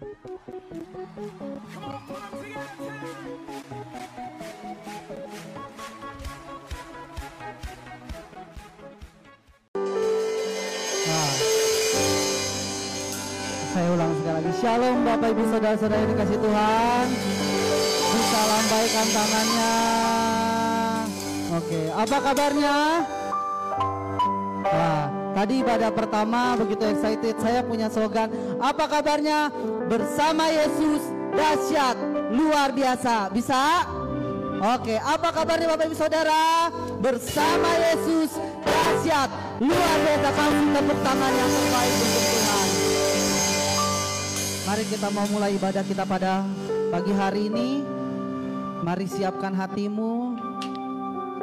Saya ulang sekali lagi. Shalom Bapak Ibu Saudara-saudara yang dikasih Tuhan. Bisa lambaikan tangannya. Oke, apa kabarnya? Nah, tadi ibadah pertama begitu excited. Saya punya slogan. Apa kabarnya? Bersama Yesus dahsyat luar biasa. Bisa? Oke, apa kabarnya Bapak Ibu Saudara? Bersama Yesus dahsyat luar biasa. Kasih tepuk tangan yang terbaik untuk Tuhan. Mari kita mau mulai ibadah kita pada pagi hari ini. Mari siapkan hatimu.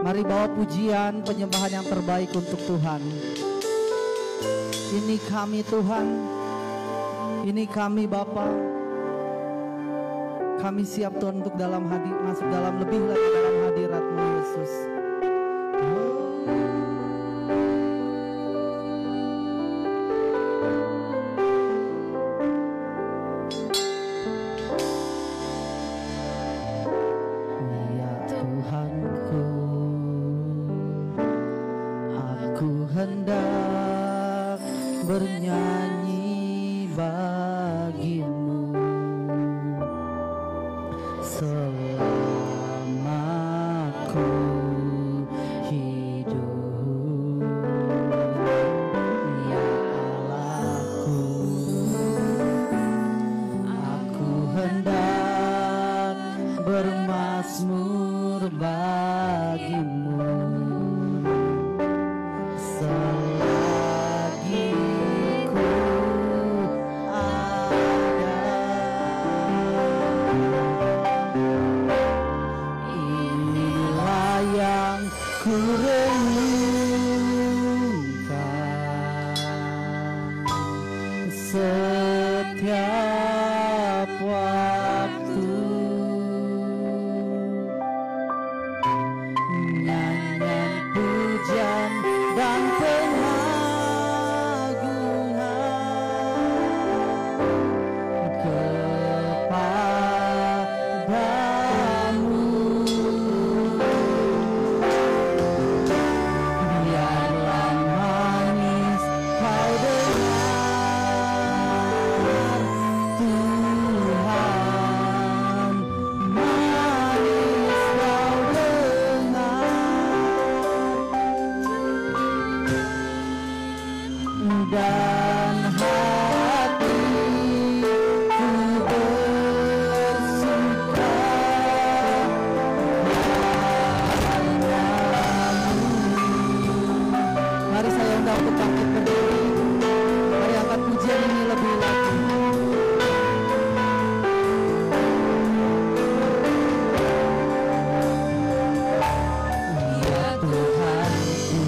Mari bawa pujian penyembahan yang terbaik untuk Tuhan. Ini kami Tuhan. Ini kami Bapa. Kami siap Tuhan untuk masuk dalam lebih lagi dalam hadirat-Mu Yesus. Hendak bernyanyi bagimu selama ku hidup, ya Allahku. Aku hendak bermazmur bagimu selagi ku ada. Inilah yang ku renungkan setiap waktu. Nyanyian pujian dan pengagungan kepadamu. Biarlah manis kau dengar Tuhan, manis kau dengar dan hatiku bersuka padamu. Mari saya undang untuk bangkit berdiri. Mari angkat pujian ini lebih lagi. Ya Tuhanku,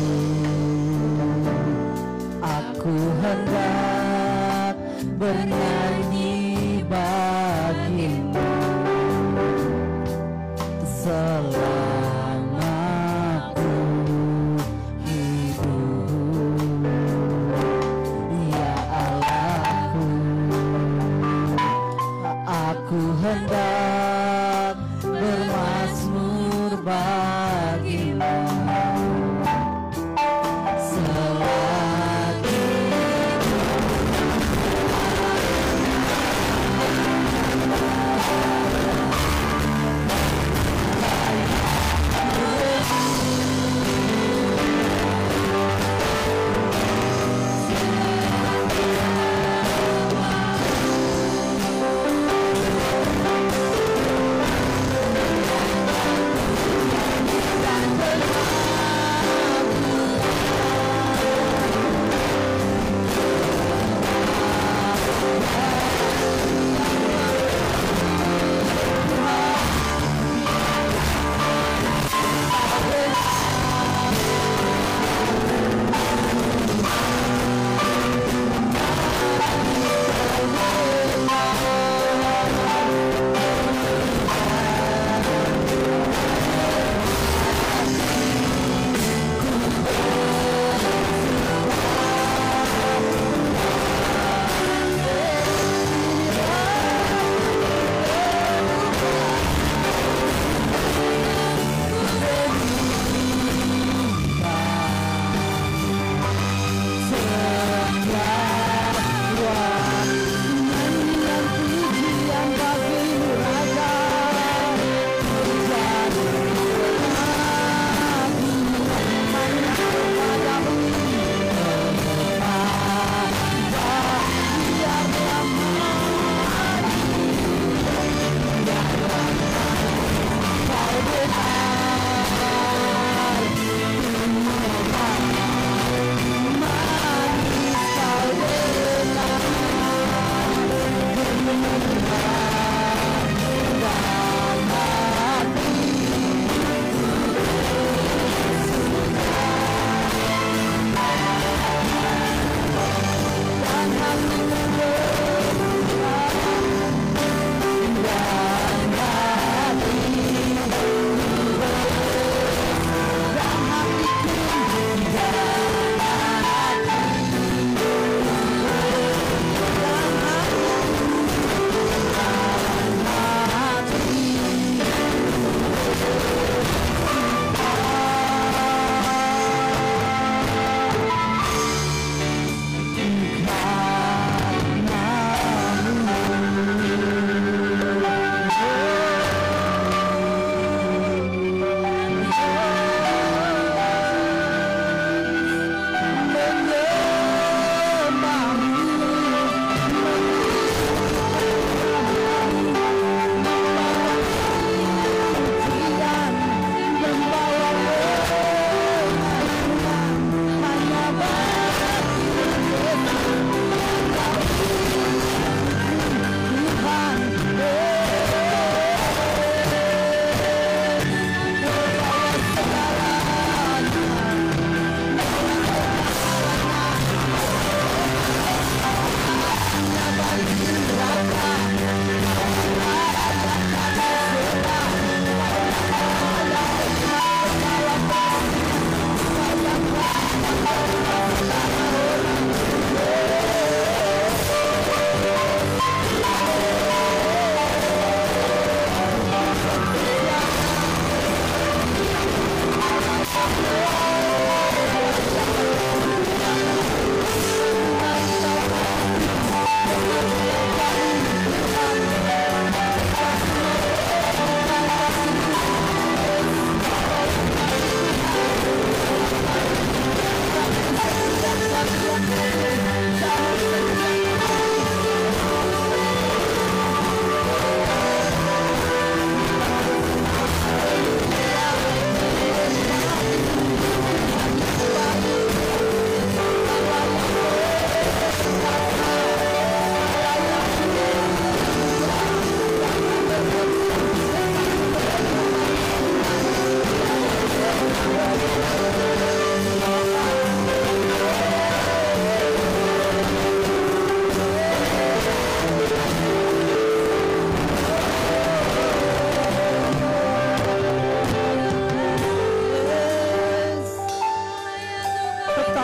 aku hendak bernyanyi bagimu selama ku hidup.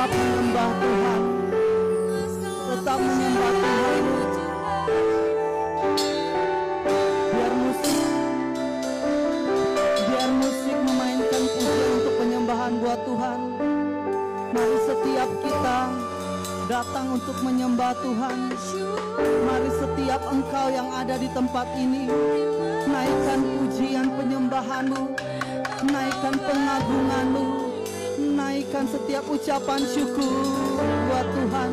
tetap menyembah Tuhan. Tetap menyembah Tuhan. Biar musik memainkan pujian untuk penyembahan buat Tuhan. Mari setiap kita datang untuk menyembah Tuhan. Mari setiap engkau yang ada di tempat ini, naikkan pujian penyembahanmu, naikkan pengagunganmu, naikkan setiap ucapan syukur buat Tuhan.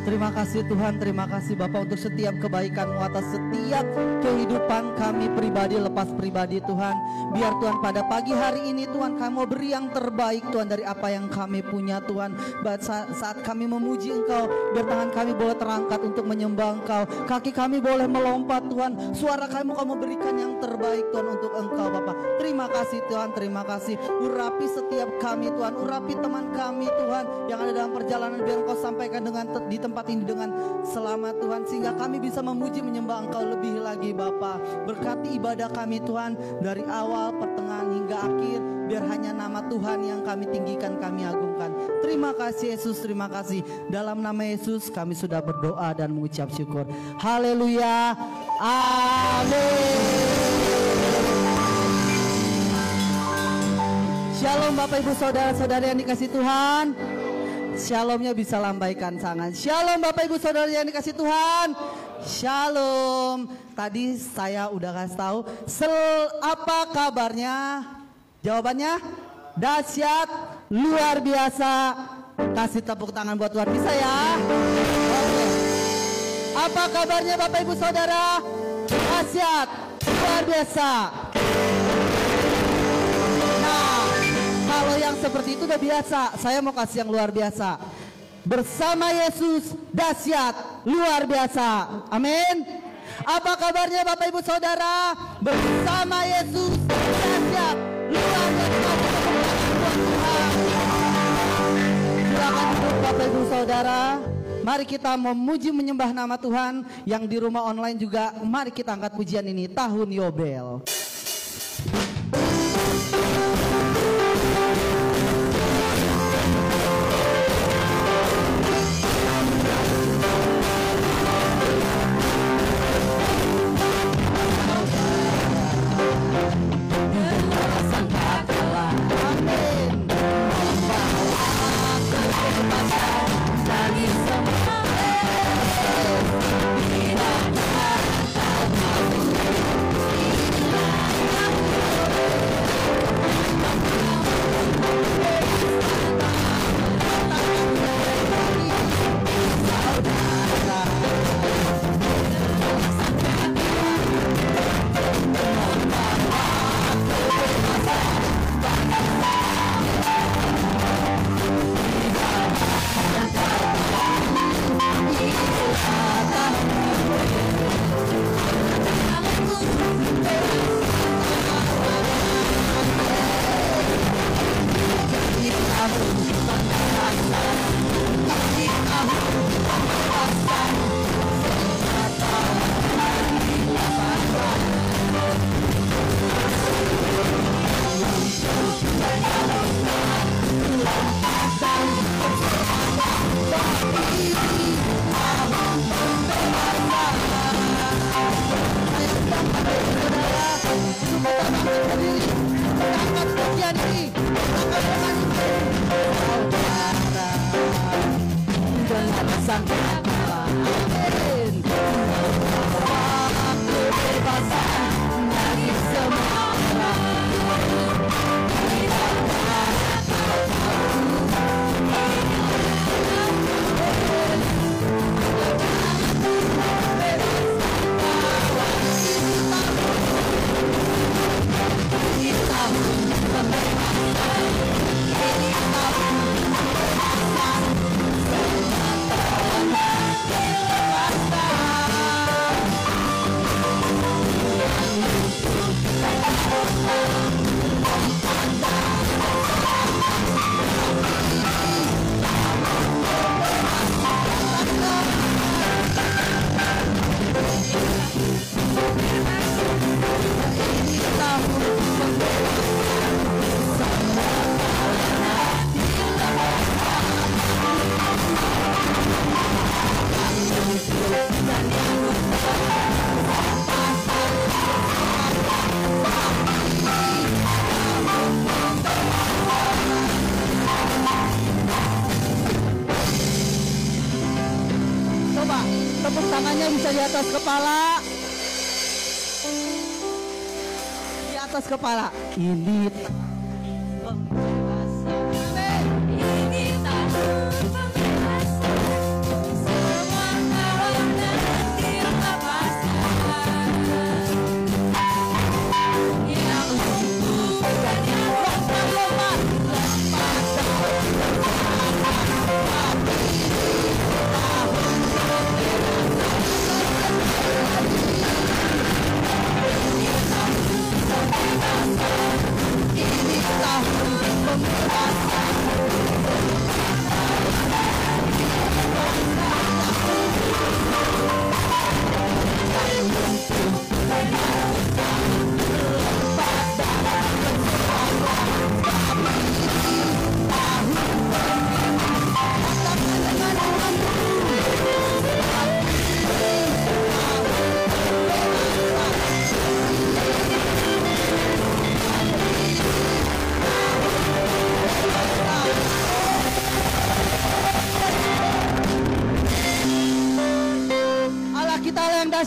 Terima kasih Tuhan, terima kasih Bapak untuk setiap kebaikan-Mu atas setiap kehidupan kami pribadi lepas pribadi Tuhan. Biar Tuhan pada pagi hari ini Tuhan kami mau beri yang terbaik Tuhan dari apa yang kami punya Tuhan. Saat kami memuji Engkau, biar tangan kami boleh terangkat untuk menyembah Engkau, kaki kami boleh melompat Tuhan, suara kami kamu berikan yang terbaik Tuhan untuk Engkau Bapak. Terima kasih Tuhan, terima kasih. Urapi setiap kami Tuhan, urapi teman kami Tuhan yang ada dalam perjalanan, biar Engkau sampaikan dengan di tempat ini dengan selamat Tuhan, sehingga kami bisa memuji menyembah Engkau lebih lagi Bapa. Berkati ibadah kami Tuhan dari awal, pertengahan hingga akhir, biar hanya nama Tuhan yang kami tinggikan, kami agungkan. Terima kasih Yesus, terima kasih. Dalam nama Yesus kami sudah berdoa dan mengucap syukur. Haleluya, amin. Shalom Bapak Ibu Saudara-saudara yang dikasih Tuhan. Shalomnya bisa lambaikan tangan. Shalom Bapak Ibu Saudara yang dikasih Tuhan. Shalom. Tadi saya udah kasih tahu apa kabarnya? Jawabannya dahsyat, luar biasa. Kasih tepuk tangan buat Tuhan, bisa ya? Oke. Apa kabarnya Bapak Ibu Saudara? Dahsyat, luar biasa. Kalau yang seperti itu udah biasa, saya mau kasih yang luar biasa. Bersama Yesus dahsyat, luar biasa. Amin. Apa kabarnya Bapak Ibu Saudara? Bersama Yesus dahsyat, luar biasa. Silakan duduk Bapak Ibu Saudara. Mari kita memuji menyembah nama Tuhan. Yang di rumah online juga, mari kita angkat pujian ini, tahun Yobel. Tepuk tangannya bisa di atas kepala. Di atas kepala. Ini tahun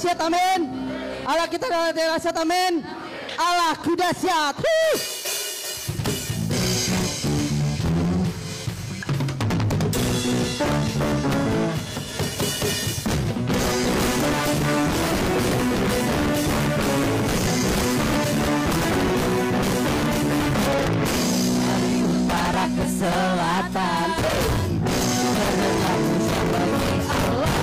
dahsyat, amin. Allah kita adalah yang dahsyat, amin. Allahku dahsyat. Dari utara ke selatan, terdengar sebagai Allah.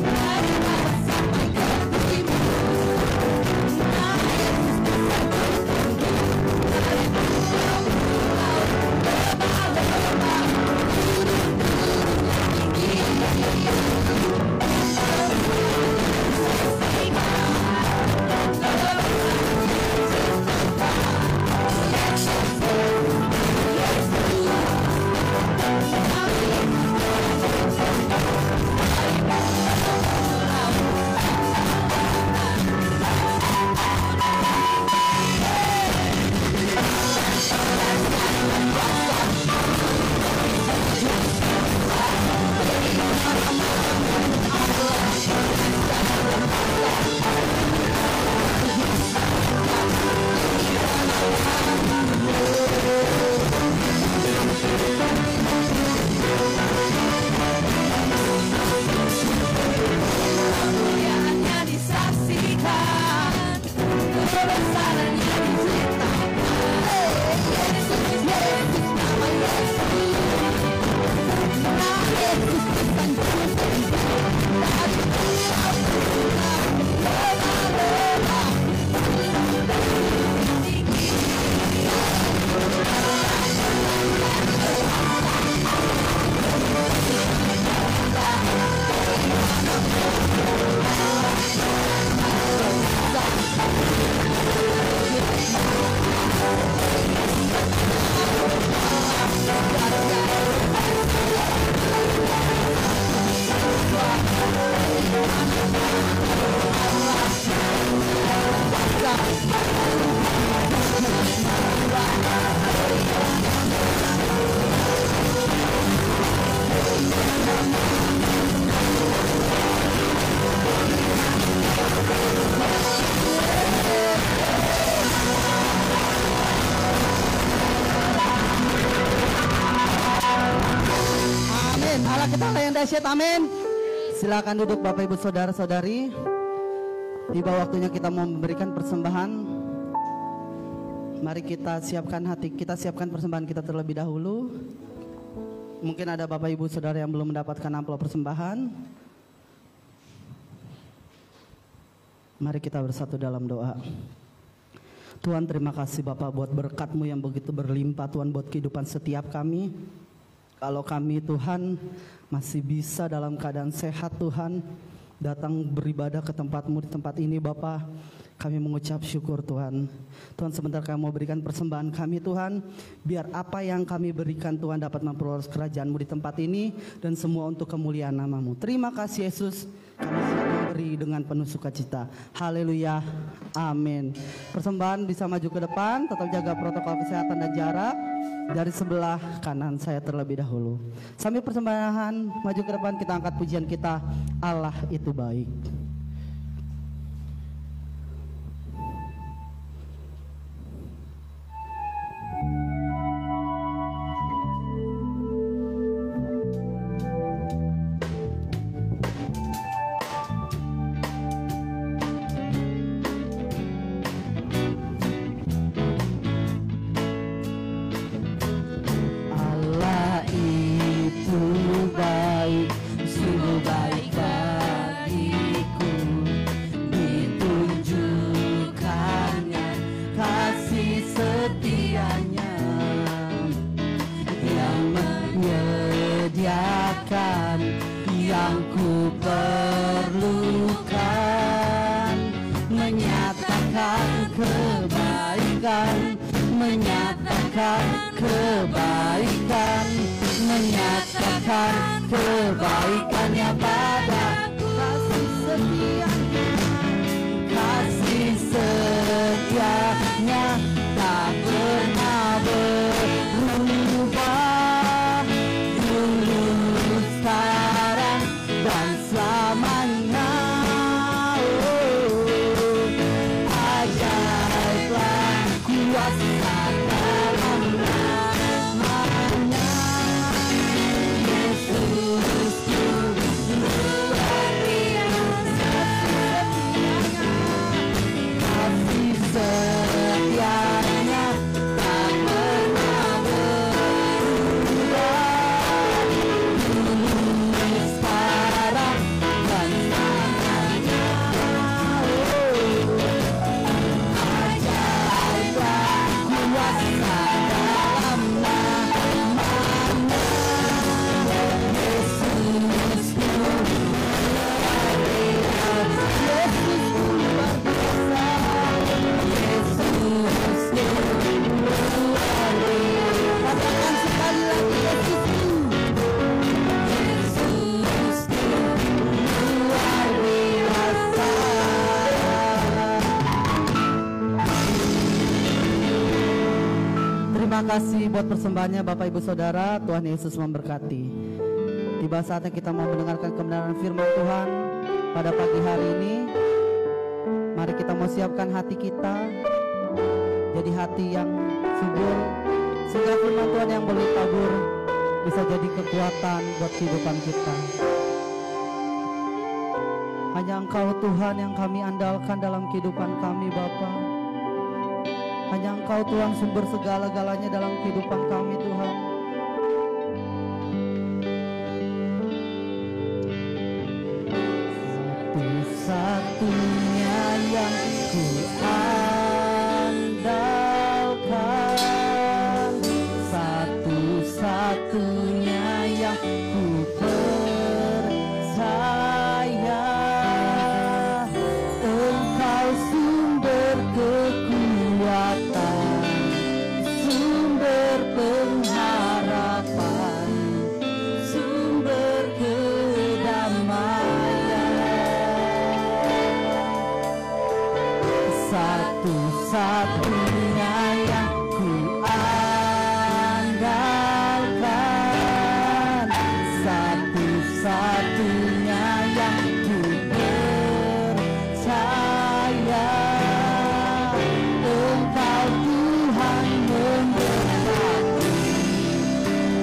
Dari barat sampai ke timur, nah Yesus besar tinggi. Dari pulau ke pulau, lebah-lebah duduk kemuliaannya disaksikan, kebesarannya diceritakan. Yesus, Yesus, nama Yesus. Nah Yesus disanjung tinggi. Dari pulau ke pulau, lebah-lebah duduk tinggi. Amin. Allah kita Allah yang dahsyat, amin. Silakan duduk Bapak Ibu Saudara-saudari. Tiba waktunya kita mau memberikan persembahan. Mari kita siapkan hati, kita siapkan persembahan kita terlebih dahulu. Mungkin ada Bapak Ibu Saudara yang belum mendapatkan amplop persembahan. Mari kita bersatu dalam doa. Tuhan, terima kasih Bapak buat berkat-Mu yang begitu berlimpah Tuhan buat kehidupan setiap kami. Kalau kami Tuhan masih bisa dalam keadaan sehat Tuhan datang beribadah ke tempat-Mu di tempat ini Bapak, kami mengucap syukur Tuhan. Tuhan, sebentar kami mau berikan persembahan kami Tuhan, biar apa yang kami berikan Tuhan dapat memperoleh kerajaan-Mu di tempat ini dan semua untuk kemuliaan nama-Mu. Terima kasih Yesus, kami siap memberi dengan penuh sukacita. Haleluya, amin. Persembahan bisa maju ke depan, tetap jaga protokol kesehatan dan jarak. Dari sebelah kanan saya terlebih dahulu. Sambil persembahan maju ke depan, kita angkat pujian kita, Allah itu baik. Sungguh baik bagiku, ditunjukkannya kasih setianya yang menyediakan yang ku perlukan, menyatakan kebaikan, menyatakan kebaikan, menyatakan kebaikannya padaku. Kasih setianya, kasih setianya tak pernah berubah, dulu, sekarang dan selamanya. Terima kasih buat persembahannya Bapak Ibu Saudara. Tuhan Yesus memberkati. Tiba saatnya kita mau mendengarkan kebenaran firman Tuhan pada pagi hari ini. Mari kita mau siapkan hati kita jadi hati yang subur, sehingga firman Tuhan yang boleh tabur bisa jadi kekuatan buat kehidupan kita. Hanya Engkau Tuhan yang kami andalkan dalam kehidupan kami Bapa. Hanya Engkau Tuhan sumber segala-galanya dalam kehidupan kami Tuhan. Satu-satunya yang ku andalkan, satu-satunya yang ku percaya, Engkau sumber kekuatan, sumber pengharapan, sumber kedamaian. Satu-satunya yang ku andalkan, satu-satunya yang ku percaya, Engkau Tuhan memberkati,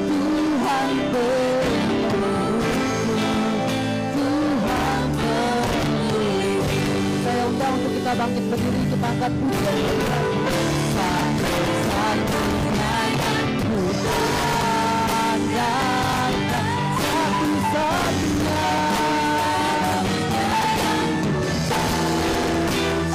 Tuhan pemelukku, Tuhan pemelukku. Saya undang untuk kita bangkit berdiri, kita angkat pujian. Satu-satunya yang ku andalkan, satu-satunya yang ku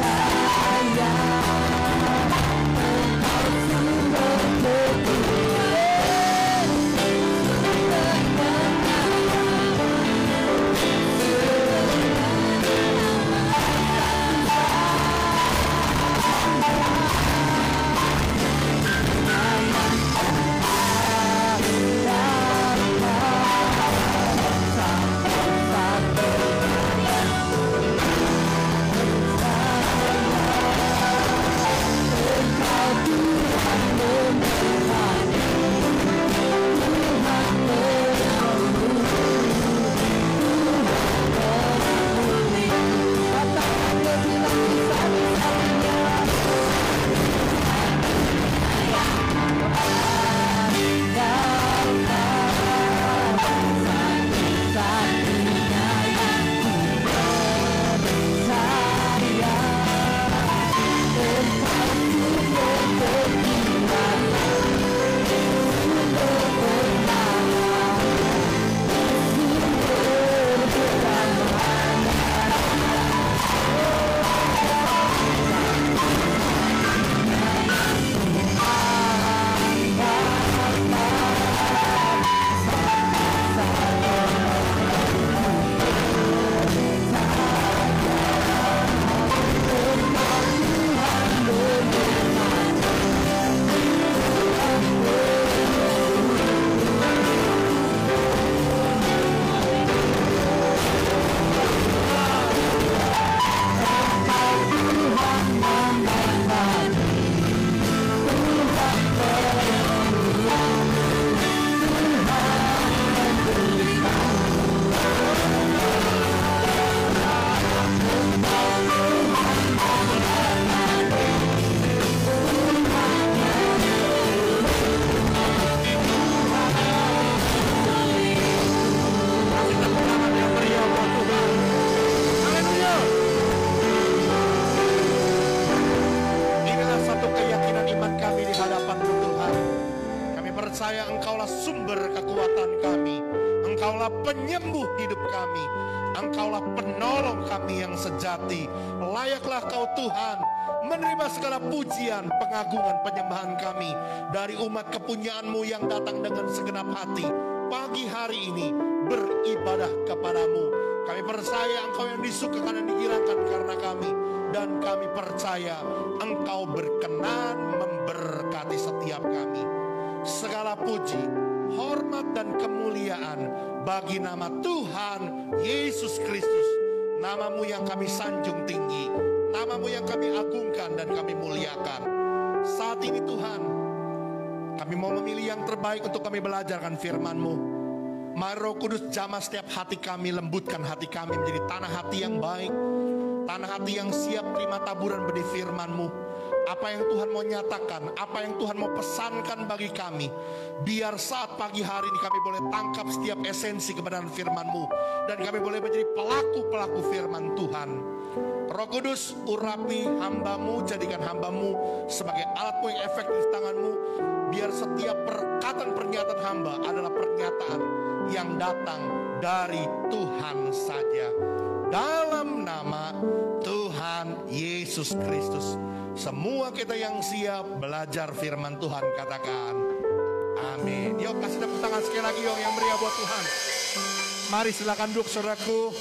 percaya, Engkau sumber kekuatan, sumber percaya Engkaulah sumber kekuatan kami, Engkaulah penyembuh hidup kami, Engkaulah penolong kami yang sejati. Layaklah Kau Tuhan menerima segala pujian, pengagungan, penyembahan kami dari umat kepunyaan-Mu yang datang dengan segenap hati. Pagi hari ini beribadah kepadamu. Kami percaya Engkau yang disukakan dan dihiraukan karena kami. Dan kami percaya Engkau berkenan memberkati setiap kami. Segala puji, hormat dan kemuliaan bagi nama Tuhan Yesus Kristus. Nama-Mu yang kami sanjung tinggi, nama-Mu yang kami agungkan dan kami muliakan. Saat ini Tuhan, Kami mau memilih yang terbaik untuk kami belajarkan firman-Mu. Mari Roh Kudus jamah setiap hati kami, lembutkan hati kami menjadi tanah hati yang baik, tanah hati yang siap terima taburan benih firman-Mu. Apa yang Tuhan mau nyatakan, apa yang Tuhan mau pesankan bagi kami, biar saat pagi hari ini kami boleh tangkap setiap esensi kebenaran firman-Mu, dan kami boleh menjadi pelaku-pelaku firman Tuhan. Roh Kudus, urapi hamba-Mu, jadikan hamba-Mu sebagai alat-Mu yang efektif di tangan-Mu, biar setiap perkataan pernyataan hamba adalah pernyataan yang datang dari Tuhan saja. Dalam nama Tuhan Yesus Kristus, semua kita yang siap belajar firman Tuhan katakan amin. Yuk kasih tepuk tangan sekali lagi yang meriah buat Tuhan. Mari silakan duduk saudaraku.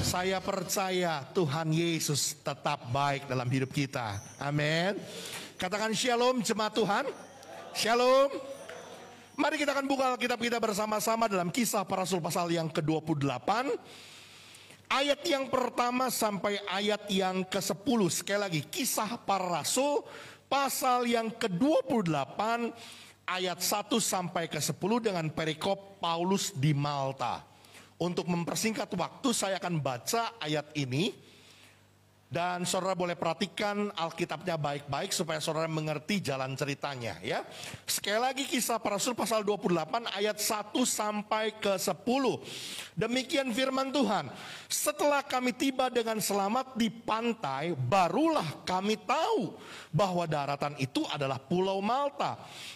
Saya percaya Tuhan Yesus tetap baik dalam hidup kita. Amin. Katakan shalom jemaat Tuhan. Shalom. Mari kita akan buka Alkitab kita bersama-sama dalam Kisah Para Rasul pasal yang ke-28. Ayat yang pertama sampai ayat yang ke-10. Sekali lagi, Kisah Para Rasul pasal yang ke-28 ayat 1 sampai ke-10 dengan perikop Paulus di Malta. Untuk mempersingkat waktu, saya akan baca ayat ini. Dan saudara boleh perhatikan Alkitabnya baik-baik supaya saudara mengerti jalan ceritanya ya. Sekali lagi Kisah Para Rasul pasal 28 ayat 1 sampai ke 10. Demikian firman Tuhan. Setelah kami tiba dengan selamat di pantai, barulah kami tahu bahwa daratan itu adalah Pulau Malta.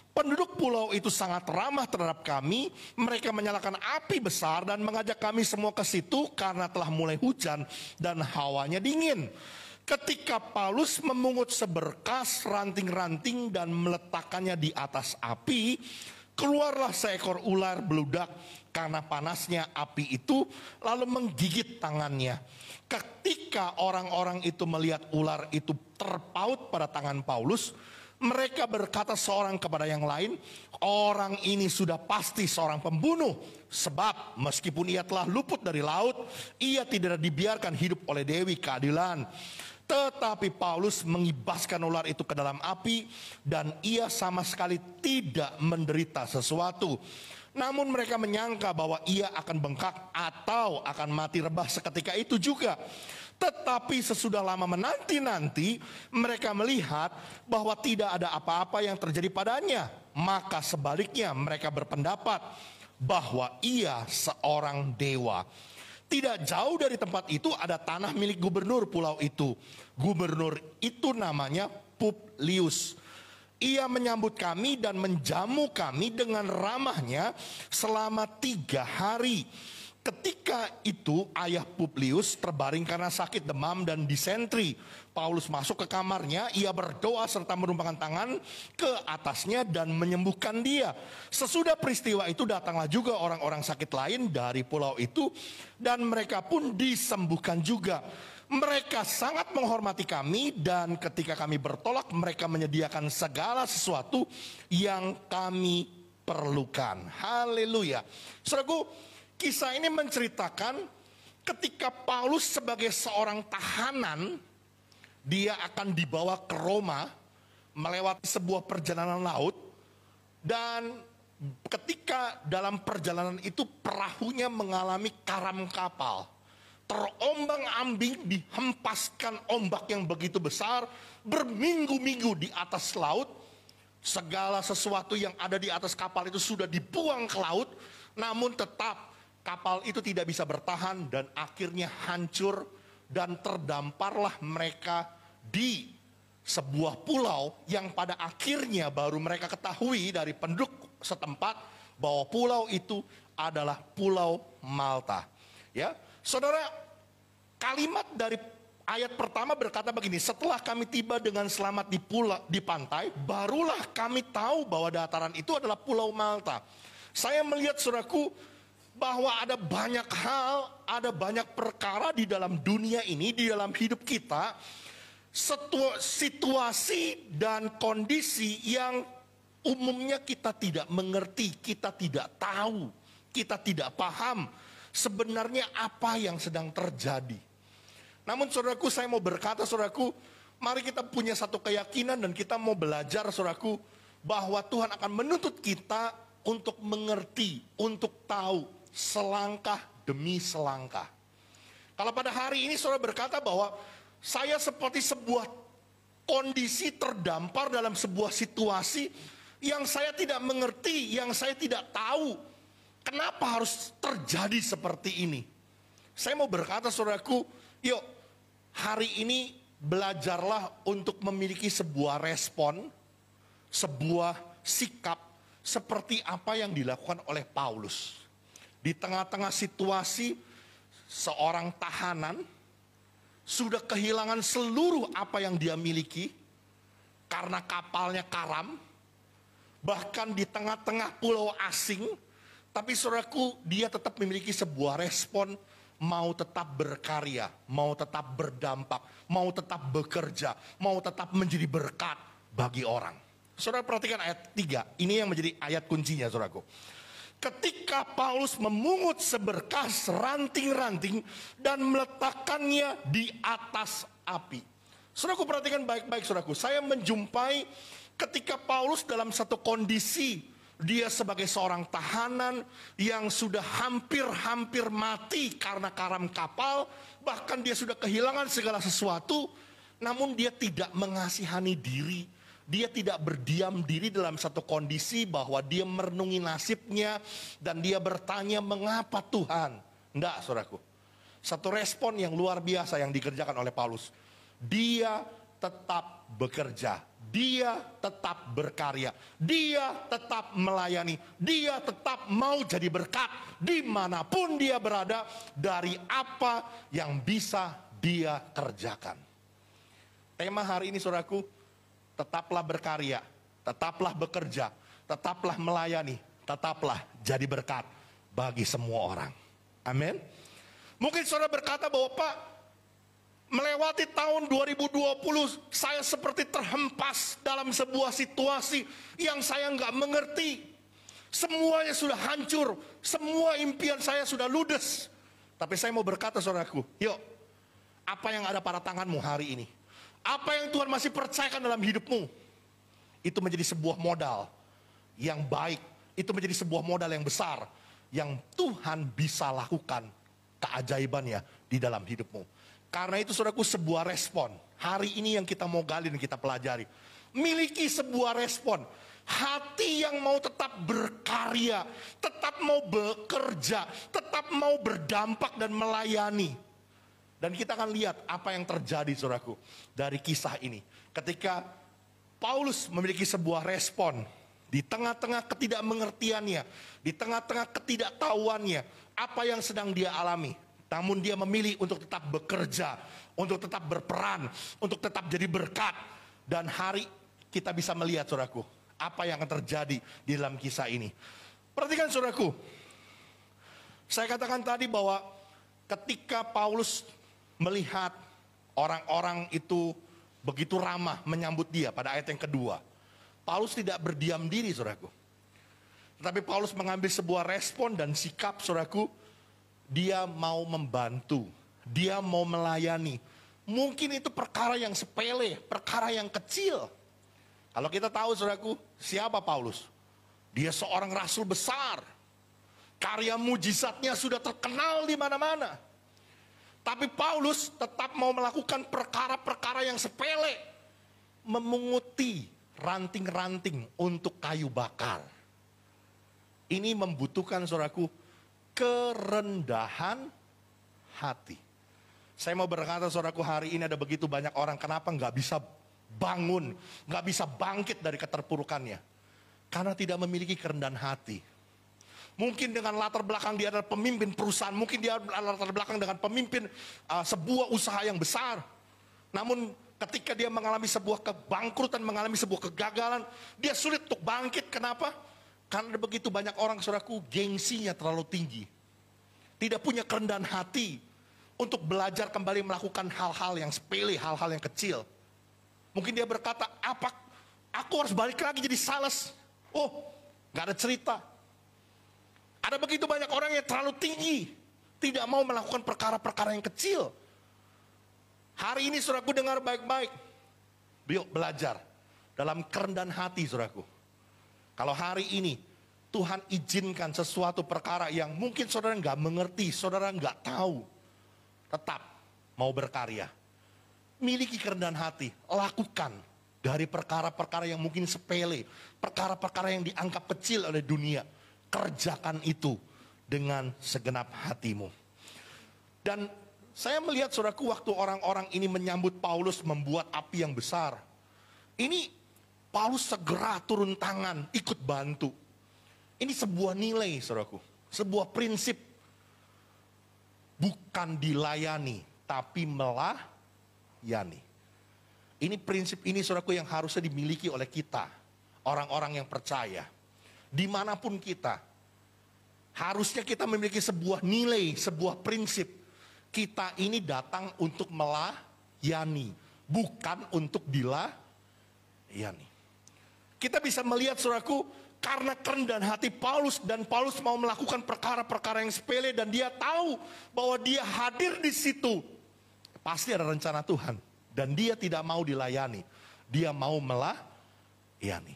Penduduk pulau itu sangat ramah terhadap kami. Mereka menyalakan api besar dan mengajak kami semua ke situ karena telah mulai hujan dan hawanya dingin. Ketika Paulus memungut seberkas ranting-ranting dan meletakkannya di atas api, keluarlah seekor ular beludak karena panasnya api itu, lalu menggigit tangannya. Ketika orang-orang itu melihat ular itu terpaut pada tangan Paulus, mereka berkata seorang kepada yang lain, orang ini sudah pasti seorang pembunuh. Sebab meskipun ia telah luput dari laut, ia tidak dibiarkan hidup oleh Dewi Keadilan. Tetapi Paulus mengibaskan ular itu ke dalam api, dan ia sama sekali tidak menderita sesuatu. Namun mereka menyangka bahwa ia akan bengkak atau akan mati rebah seketika itu juga. Tetapi sesudah lama menanti-nanti, mereka melihat bahwa tidak ada apa-apa yang terjadi padanya. Maka sebaliknya mereka berpendapat bahwa ia seorang dewa. Tidak jauh dari tempat itu ada tanah milik gubernur pulau itu. Gubernur itu namanya Publius. Ia menyambut kami dan menjamu kami dengan ramahnya selama 3 hari. Ketika itu ayah Publius terbaring karena sakit demam dan disentri. Paulus masuk ke kamarnya, ia berdoa serta menumpangkan tangan ke atasnya dan menyembuhkan dia. Sesudah peristiwa itu datanglah juga orang-orang sakit lain dari pulau itu, dan mereka pun disembuhkan juga. Mereka sangat menghormati kami, dan ketika kami bertolak mereka menyediakan segala sesuatu yang kami perlukan. Haleluya. Saudaraku, kisah ini menceritakan ketika Paulus sebagai seorang tahanan, dia akan dibawa ke Roma melewati sebuah perjalanan laut. Dan ketika dalam perjalanan itu perahunya mengalami karam kapal. Terombang-ambing, dihempaskan ombak yang begitu besar, berminggu-minggu di atas laut. Segala sesuatu yang ada di atas kapal itu sudah dibuang ke laut, namun tetap kapal itu tidak bisa bertahan dan akhirnya hancur, dan terdamparlah mereka di sebuah pulau yang pada akhirnya baru mereka ketahui dari penduduk setempat bahwa pulau itu adalah Pulau Malta. Ya, saudara, kalimat dari ayat pertama berkata begini, setelah kami tiba dengan selamat di pantai, barulah kami tahu bahwa dataran itu adalah Pulau Malta. Saya melihat saudaraku, bahwa ada banyak hal, ada banyak perkara di dalam dunia ini, di dalam hidup kita, situasi dan kondisi yang umumnya kita tidak mengerti, kita tidak tahu, kita tidak paham sebenarnya apa yang sedang terjadi. Namun saudaraku, saya mau berkata saudaraku, mari kita punya satu keyakinan dan kita mau belajar saudaraku, bahwa Tuhan akan menuntut kita untuk mengerti, untuk tahu selangkah demi selangkah. Kalau pada hari ini saudara berkata bahwa saya seperti sebuah kondisi terdampar dalam sebuah situasi yang saya tidak mengerti, yang saya tidak tahu kenapa harus terjadi seperti ini. Saya mau berkata saudaraku, yuk hari ini belajarlah untuk memiliki sebuah respon, sebuah sikap seperti apa yang dilakukan oleh Paulus. Di tengah-tengah situasi seorang tahanan sudah kehilangan seluruh apa yang dia miliki karena kapalnya karam, bahkan di tengah-tengah pulau asing, tapi saudaraku dia tetap memiliki sebuah respon, mau tetap berkarya, mau tetap berdampak, mau tetap bekerja, mau tetap menjadi berkat bagi orang. Saudara perhatikan ayat 3, ini yang menjadi ayat kuncinya saudaraku. Ketika Paulus memungut seberkas ranting-ranting dan meletakkannya di atas api. Saudaraku perhatikan baik-baik saudaraku, saya menjumpai ketika Paulus dalam satu kondisi, dia sebagai seorang tahanan yang sudah hampir-hampir mati karena karam kapal, bahkan dia sudah kehilangan segala sesuatu, namun dia tidak mengasihani diri. Dia tidak berdiam diri dalam satu kondisi bahwa dia merenungi nasibnya dan dia bertanya mengapa Tuhan. Enggak saudaraku. Satu respon yang luar biasa yang dikerjakan oleh Paulus. Dia tetap bekerja, dia tetap berkarya, dia tetap melayani, dia tetap mau jadi berkat dimanapun dia berada dari apa yang bisa dia kerjakan. Tema hari ini saudaraku, tetaplah berkarya, tetaplah bekerja, tetaplah melayani, tetaplah jadi berkat bagi semua orang. Amin. Mungkin saudara berkata bahwa Pak, melewati tahun 2020 saya seperti terhempas dalam sebuah situasi yang saya nggak mengerti. Semuanya sudah hancur, semua impian saya sudah ludes. Tapi saya mau berkata saudaraku, yuk, apa yang ada pada tanganmu hari ini? Apa yang Tuhan masih percayakan dalam hidupmu? Itu menjadi sebuah modal yang baik. Itu menjadi sebuah modal yang besar yang Tuhan bisa lakukan keajaibannya di dalam hidupmu. Karena itu saudaraku sebuah respon. Hari ini yang kita mau gali dan kita pelajari. Miliki sebuah respon. Hati yang mau tetap berkarya, tetap mau bekerja, tetap mau berdampak dan melayani. Dan kita akan lihat apa yang terjadi saudaraku dari kisah ini. Ketika Paulus memiliki sebuah respon di tengah-tengah ketidakmengertiannya, di tengah-tengah ketidaktahuannya, apa yang sedang dia alami. Namun dia memilih untuk tetap bekerja, untuk tetap berperan, untuk tetap jadi berkat. Dan hari kita bisa melihat saudaraku, apa yang akan terjadi di dalam kisah ini. Perhatikan saudaraku, saya katakan tadi bahwa ketika Paulus melihat orang-orang itu begitu ramah menyambut dia pada ayat yang kedua, Paulus tidak berdiam diri saudaraku. Tetapi Paulus mengambil sebuah respon dan sikap saudaraku. Dia mau membantu, dia mau melayani. Mungkin itu perkara yang sepele, perkara yang kecil. Kalau kita tahu saudaraku, siapa Paulus? Dia seorang rasul besar. Karya mujizatnya sudah terkenal di mana-mana. Tapi Paulus tetap mau melakukan perkara-perkara yang sepele. Memunguti ranting-ranting untuk kayu bakar. Ini membutuhkan saudaraku kerendahan hati. Saya mau berkata saudaraku, hari ini ada begitu banyak orang kenapa nggak bisa bangun, nggak bisa bangkit dari keterpurukannya. Karena tidak memiliki kerendahan hati. Mungkin dengan latar belakang dia adalah pemimpin perusahaan, mungkin dia latar belakang dengan pemimpin sebuah usaha yang besar. Namun ketika dia mengalami sebuah kebangkrutan, mengalami sebuah kegagalan, dia sulit untuk bangkit. Kenapa? Karena ada begitu banyak orang saudaraku, gengsinya terlalu tinggi. Tidak punya kerendahan hati untuk belajar kembali melakukan hal-hal yang sepele, hal-hal yang kecil. Mungkin dia berkata, apa aku harus balik lagi jadi sales? Oh, gak ada cerita. Ada begitu banyak orang yang terlalu tinggi, tidak mau melakukan perkara-perkara yang kecil. Hari ini saudaraku dengar baik-baik. Yuk belajar dalam kerendahan hati saudaraku. Kalau hari ini Tuhan izinkan sesuatu perkara yang mungkin saudara nggak mengerti, saudara nggak tahu, tetap mau berkarya. Miliki kerendahan hati, lakukan dari perkara-perkara yang mungkin sepele, perkara-perkara yang dianggap kecil oleh dunia. Kerjakan itu dengan segenap hatimu. Dan saya melihat saudaraku waktu orang-orang ini menyambut Paulus membuat api yang besar. Ini Paulus segera turun tangan, ikut bantu. Ini sebuah nilai, saudaraku. Sebuah prinsip. Bukan dilayani, tapi melayani. Ini prinsip ini, saudaraku, yang harusnya dimiliki oleh kita. Orang-orang yang percaya. Dimanapun kita. Harusnya kita memiliki sebuah nilai, sebuah prinsip. Kita ini datang untuk melayani. Bukan untuk dilayani. Kita bisa melihat, saudaraku, karena kerendahan hati Paulus, dan Paulus mau melakukan perkara-perkara yang sepele, dan dia tahu bahwa dia hadir di situ. Pasti ada rencana Tuhan. Dan dia tidak mau dilayani. Dia mau melayani.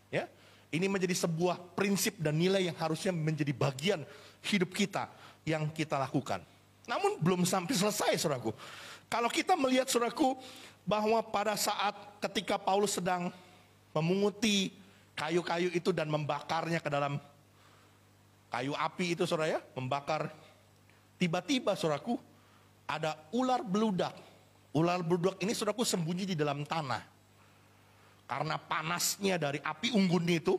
Ya, ini menjadi sebuah prinsip dan nilai yang harusnya menjadi bagian hidup kita yang kita lakukan. Namun belum sampai selesai, saudaraku. Kalau kita melihat, saudaraku, bahwa pada saat ketika Paulus sedang memunguti kayu-kayu itu dan membakarnya ke dalam kayu api itu, saudara ya, membakar. Tiba-tiba, saudaraku, ada ular beludak. Ular beludak ini, saudaraku, sembunyi di dalam tanah. Karena panasnya dari api unggun itu,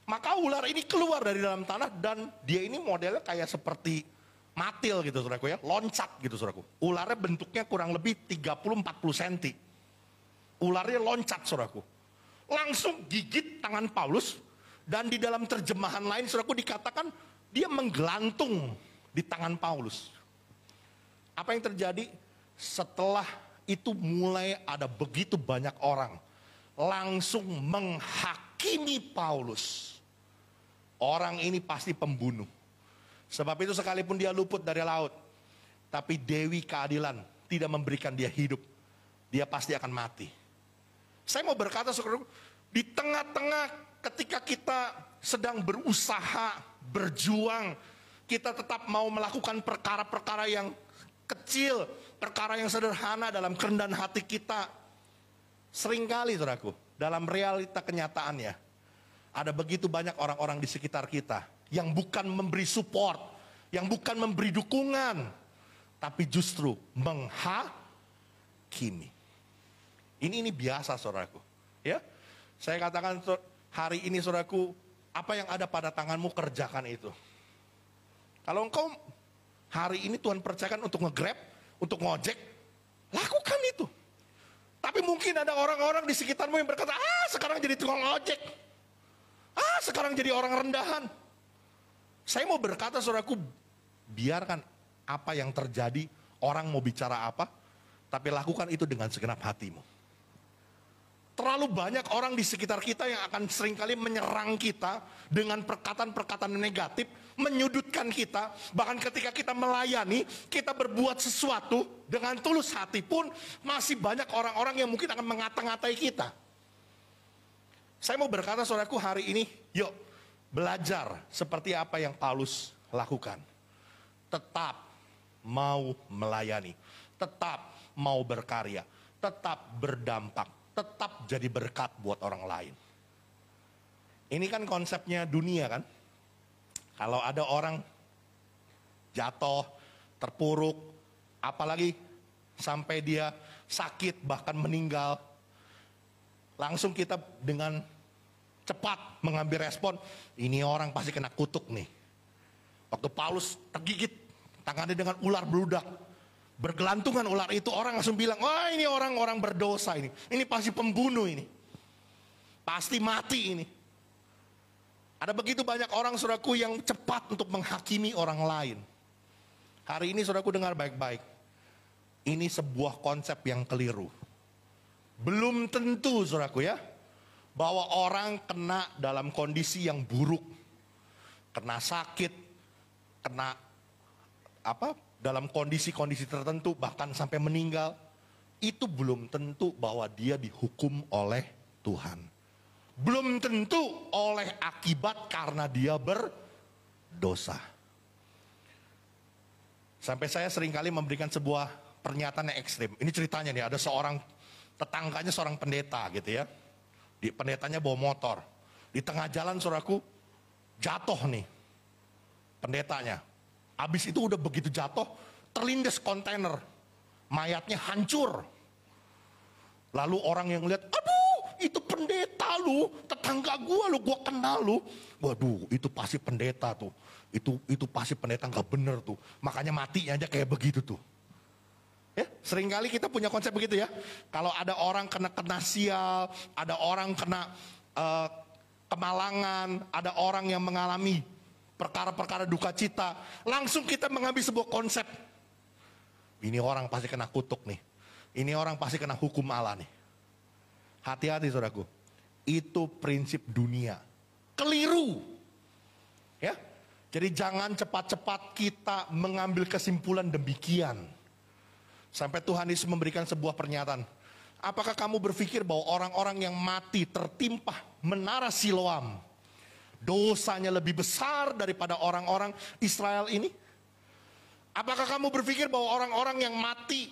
maka ular ini keluar dari dalam tanah, dan dia ini modelnya kayak seperti matil gitu, saudaraku ya, loncat gitu, saudaraku. Ularnya bentuknya kurang lebih 30-40 cm. Ularnya loncat, saudaraku. Langsung gigit tangan Paulus, dan di dalam terjemahan lain, saudaraku, dikatakan dia menggelantung di tangan Paulus. Apa yang terjadi? Setelah itu mulai ada begitu banyak orang langsung menghakimi Paulus. Orang ini pasti pembunuh. Sebab itu sekalipun dia luput dari laut, tapi Dewi Keadilan tidak memberikan dia hidup, dia pasti akan mati. Saya mau berkata, saudara, di tengah-tengah ketika kita sedang berusaha, berjuang, kita tetap mau melakukan perkara-perkara yang kecil, perkara yang sederhana dalam kerendahan hati kita. Seringkali, saudaraku, dalam realita kenyataannya, ada begitu banyak orang-orang di sekitar kita yang bukan memberi support, yang bukan memberi dukungan, tapi justru menghakimi. Ini biasa, saudaraku. Ya, saya katakan hari ini, saudaraku, apa yang ada pada tanganmu, kerjakan itu. Kalau engkau hari ini Tuhan percayakan untuk nge-grab, untuk ngojek, lakukan itu. Tapi mungkin ada orang-orang di sekitarmu yang berkata, sekarang jadi tukang ojek. Sekarang jadi orang rendahan. Saya mau berkata, saudaraku, biarkan apa yang terjadi, orang mau bicara apa, tapi lakukan itu dengan segenap hatimu. Terlalu banyak orang di sekitar kita yang akan seringkali menyerang kita dengan perkataan-perkataan negatif, menyudutkan kita. Bahkan ketika kita melayani, kita berbuat sesuatu dengan tulus hati pun, masih banyak orang-orang yang mungkin akan mengata-ngatai kita. Saya mau berkata, saudaraku, hari ini, yuk belajar seperti apa yang Paulus lakukan. Tetap mau melayani, tetap mau berkarya, tetap berdampak, tetap jadi berkat buat orang lain. Ini kan konsepnya dunia kan. Kalau ada orang jatuh, terpuruk, apalagi sampai dia sakit bahkan meninggal, langsung kita dengan cepat mengambil respon, ini orang pasti kena kutuk nih. Waktu Paulus tergigit tangannya dengan ular beludak, bergelantungan ular itu, orang langsung bilang, wah ini orang-orang berdosa ini pasti pembunuh ini, pasti mati ini. Ada begitu banyak orang, saudaraku, yang cepat untuk menghakimi orang lain. Hari ini, saudaraku, dengar baik-baik, ini sebuah konsep yang keliru. Belum tentu, saudaraku ya, bahwa orang kena dalam kondisi yang buruk, kena sakit, kena dalam kondisi-kondisi tertentu, bahkan sampai meninggal, itu belum tentu bahwa dia dihukum oleh Tuhan. Belum tentu oleh akibat karena dia berdosa. Sampai saya seringkali memberikan sebuah pernyataan yang ekstrim. Ini ceritanya nih, ada seorang tetangganya seorang pendeta gitu ya. Pendetanya bawa motor. Di tengah jalan saudaraku jatuh nih pendetanya. Habis itu udah begitu jatuh, terlindas kontainer. Mayatnya hancur. Lalu orang yang lihat, aduh itu pendeta lu, tetangga gua kenal lu. Waduh itu pasti pendeta tuh. Itu pasti pendeta nggak bener tuh. Makanya matinya aja kayak begitu tuh. Ya, seringkali kita punya konsep begitu ya. Kalau ada orang kena sial, ada orang kena kemalangan, ada orang yang mengalami perkara-perkara duka cita, langsung kita mengambil sebuah konsep. Ini orang pasti kena kutuk nih. Ini orang pasti kena hukum Allah nih. Hati-hati saudaraku. Itu prinsip dunia. Keliru. Ya. Jadi jangan cepat-cepat kita mengambil kesimpulan demikian. Sampai Tuhan Yesus memberikan sebuah pernyataan. Apakah kamu berpikir bahwa orang-orang yang mati tertimpa menara Siloam dosanya lebih besar daripada orang-orang Israel ini? Apakah kamu berpikir bahwa orang-orang yang mati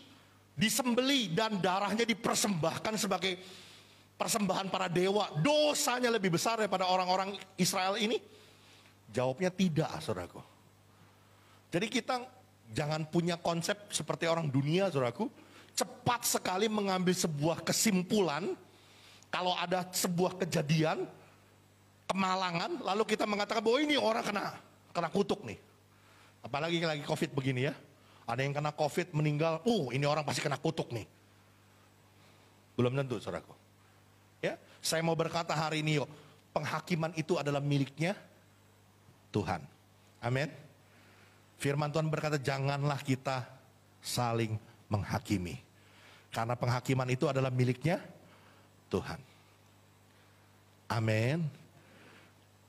disembeli dan darahnya dipersembahkan sebagai persembahan para dewa dosanya lebih besar daripada orang-orang Israel ini? Jawabnya tidak, saudaraku. Jadi kita jangan punya konsep seperti orang dunia, saudaraku. Cepat sekali mengambil sebuah kesimpulan kalau ada sebuah kejadian kemalangan, lalu kita mengatakan bahwa ini orang kena kutuk nih. Apalagi lagi COVID begini ya. Ada yang kena COVID meninggal, ini orang pasti kena kutuk nih. Belum tentu, saudaraku. Ya, saya mau berkata hari ini, penghakiman itu adalah miliknya Tuhan. Amin. Firman Tuhan berkata, janganlah kita saling menghakimi. Karena penghakiman itu adalah miliknya Tuhan. Amin.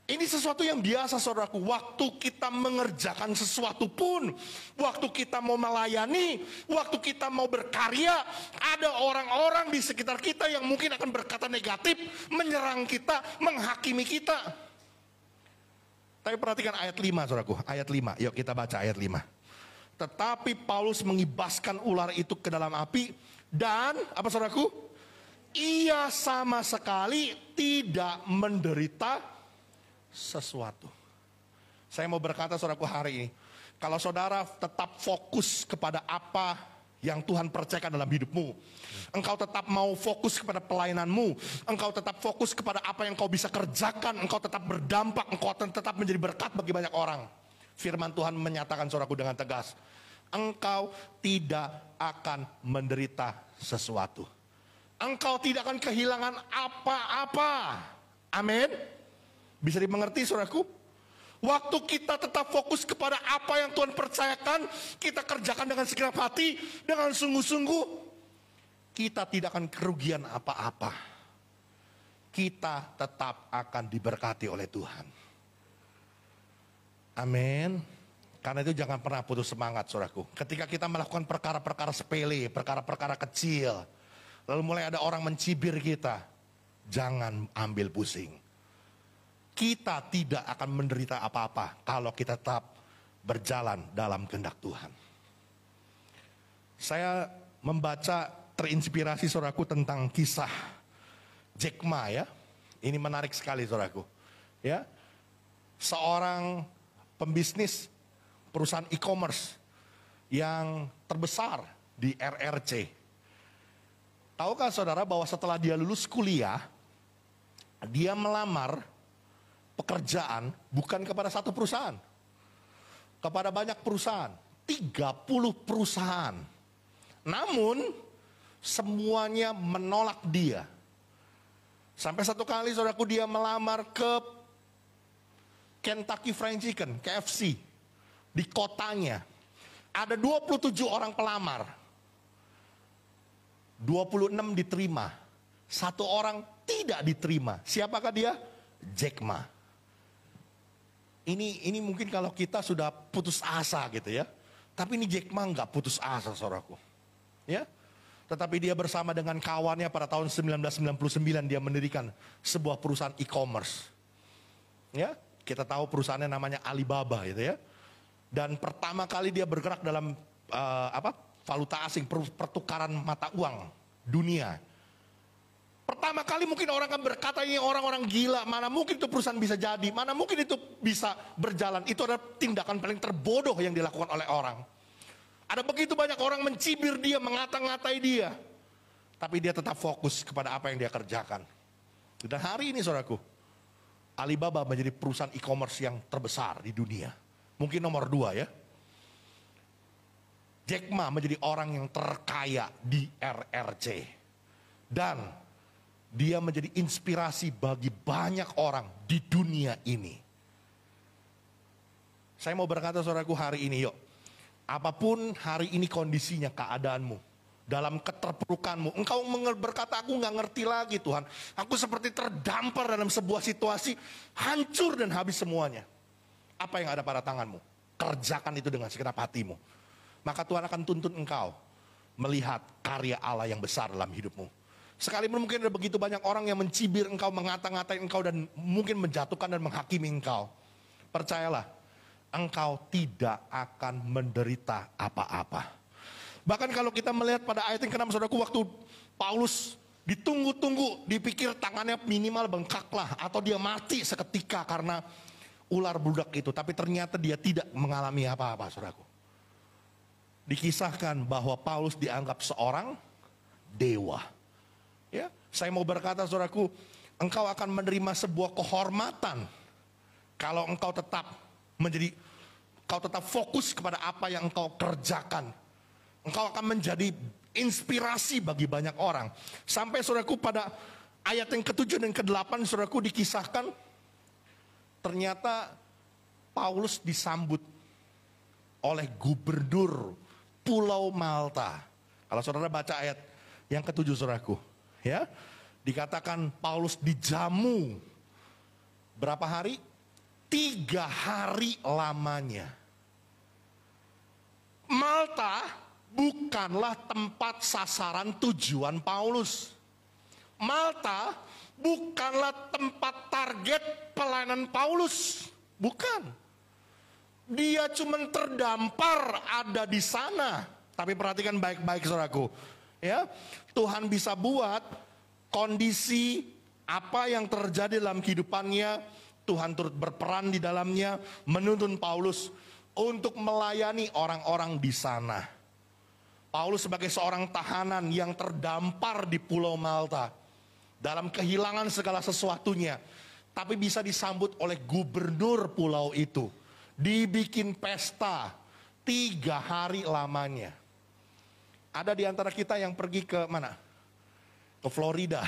Ini sesuatu yang biasa saudaraku. Waktu kita mengerjakan sesuatu pun, waktu kita mau melayani, waktu kita mau berkarya, ada orang-orang di sekitar kita yang mungkin akan berkata negatif, menyerang kita, menghakimi kita. Tapi perhatikan ayat 5 saudaraku, ayat 5. Yuk kita baca ayat 5. Tetapi Paulus mengibaskan ular itu ke dalam api dan, apa saudaraku? Ia sama sekali tidak menderita sesuatu. Saya mau berkata saudaraku hari ini, kalau saudara tetap fokus kepada apa yang Tuhan percayakan dalam hidupmu, engkau tetap mau fokus kepada pelayananmu, engkau tetap fokus kepada apa yang kau bisa kerjakan, engkau tetap berdampak, engkau tetap menjadi berkat bagi banyak orang. Firman Tuhan menyatakan saudaraku dengan tegas, engkau tidak akan menderita sesuatu. Engkau tidak akan kehilangan apa-apa. Amin. Bisa dimengerti saudaraku? Waktu kita tetap fokus kepada apa yang Tuhan percayakan, kita kerjakan dengan segenap hati, dengan sungguh-sungguh, kita tidak akan kerugian apa-apa. Kita tetap akan diberkati oleh Tuhan. Amin. Karena itu jangan pernah putus semangat saudaraku. Ketika kita melakukan perkara-perkara sepele, perkara-perkara kecil, lalu mulai ada orang mencibir kita, jangan ambil pusing. Kita tidak akan menderita apa-apa kalau kita tetap berjalan dalam kehendak Tuhan. Saya membaca terinspirasi saudaraku tentang kisah Jack Ma ya. Ini menarik sekali saudaraku. Ya. Seorang pembisnis perusahaan e-commerce yang terbesar di RRC. Tahukah saudara bahwa setelah dia lulus kuliah, dia melamar pekerjaan bukan kepada satu perusahaan, kepada banyak perusahaan, 30 perusahaan. Namun semuanya menolak dia. Sampai satu kali saudaraku dia melamar ke Kentucky Fried Chicken, KFC, di kotanya. Ada 27 orang pelamar, 26 diterima, satu orang tidak diterima. Siapakah dia? Jack Ma. Ini mungkin kalau kita sudah putus asa gitu ya. Tapi ini Jack Ma nggak putus asa saudaraku. Ya. Tetapi dia bersama dengan kawannya pada tahun 1999 dia mendirikan sebuah perusahaan e-commerce. Ya, kita tahu perusahaannya namanya Alibaba gitu ya. Dan pertama kali dia bergerak dalam valuta asing, pertukaran mata uang dunia. Pertama kali mungkin orang akan berkata ini orang-orang gila, mana mungkin itu perusahaan bisa jadi, mana mungkin itu bisa berjalan. Itu adalah tindakan paling terbodoh yang dilakukan oleh orang. Ada begitu banyak orang mencibir dia, mengata-ngatai dia. Tapi dia tetap fokus kepada apa yang dia kerjakan. Dan hari ini saudaraku, Alibaba menjadi perusahaan e-commerce yang terbesar di dunia. Mungkin nomor 2 ya. Jack Ma menjadi orang yang terkaya di RRC. Dan dia menjadi inspirasi bagi banyak orang di dunia ini. Saya mau berkata saudaraku hari ini yuk. Apapun hari ini kondisinya, keadaanmu, dalam keterpurukanmu, engkau berkata aku gak ngerti lagi Tuhan. Aku seperti terdampar dalam sebuah situasi, hancur dan habis semuanya. Apa yang ada pada tanganmu? Kerjakan itu dengan segenap hatimu. Maka Tuhan akan tuntun engkau melihat karya Allah yang besar dalam hidupmu. Sekalipun mungkin ada begitu banyak orang yang mencibir engkau, mengata-ngatai engkau dan mungkin menjatuhkan dan menghakimi engkau. Percayalah, engkau tidak akan menderita apa-apa. Bahkan kalau kita melihat pada ayat yang ke-6 saudaraku, waktu Paulus ditunggu-tunggu, dipikir tangannya minimal bengkaklah atau dia mati seketika karena ular budak itu. Tapi ternyata dia tidak mengalami apa-apa saudaraku. Dikisahkan bahwa Paulus dianggap seorang dewa. Ya, saya mau berkata saudaraku, engkau akan menerima sebuah kehormatan kalau engkau tetap fokus kepada apa yang engkau kerjakan. Engkau akan menjadi inspirasi bagi banyak orang. Sampai saudaraku pada ayat yang ke-7 dan ke-8 saudaraku dikisahkan, ternyata Paulus disambut oleh gubernur Pulau Malta. Kalau saudara baca ayat yang ke-7 saudaraku, ya, dikatakan Paulus dijamu berapa hari? 3 hari lamanya. Malta bukanlah tempat sasaran tujuan Paulus. Malta bukanlah tempat target pelayanan Paulus. Bukan. Dia cuma terdampar ada di sana. Tapi perhatikan baik-baik saudaraku. Ya, Tuhan bisa buat kondisi apa yang terjadi dalam kehidupannya, Tuhan turut berperan di dalamnya, menuntun Paulus untuk melayani orang-orang di sana. Paulus sebagai seorang tahanan yang terdampar di Pulau Malta, dalam kehilangan segala sesuatunya, tapi bisa disambut oleh gubernur pulau itu. Dibikin pesta 3 hari lamanya. Ada di antara kita yang pergi ke mana? Ke Florida,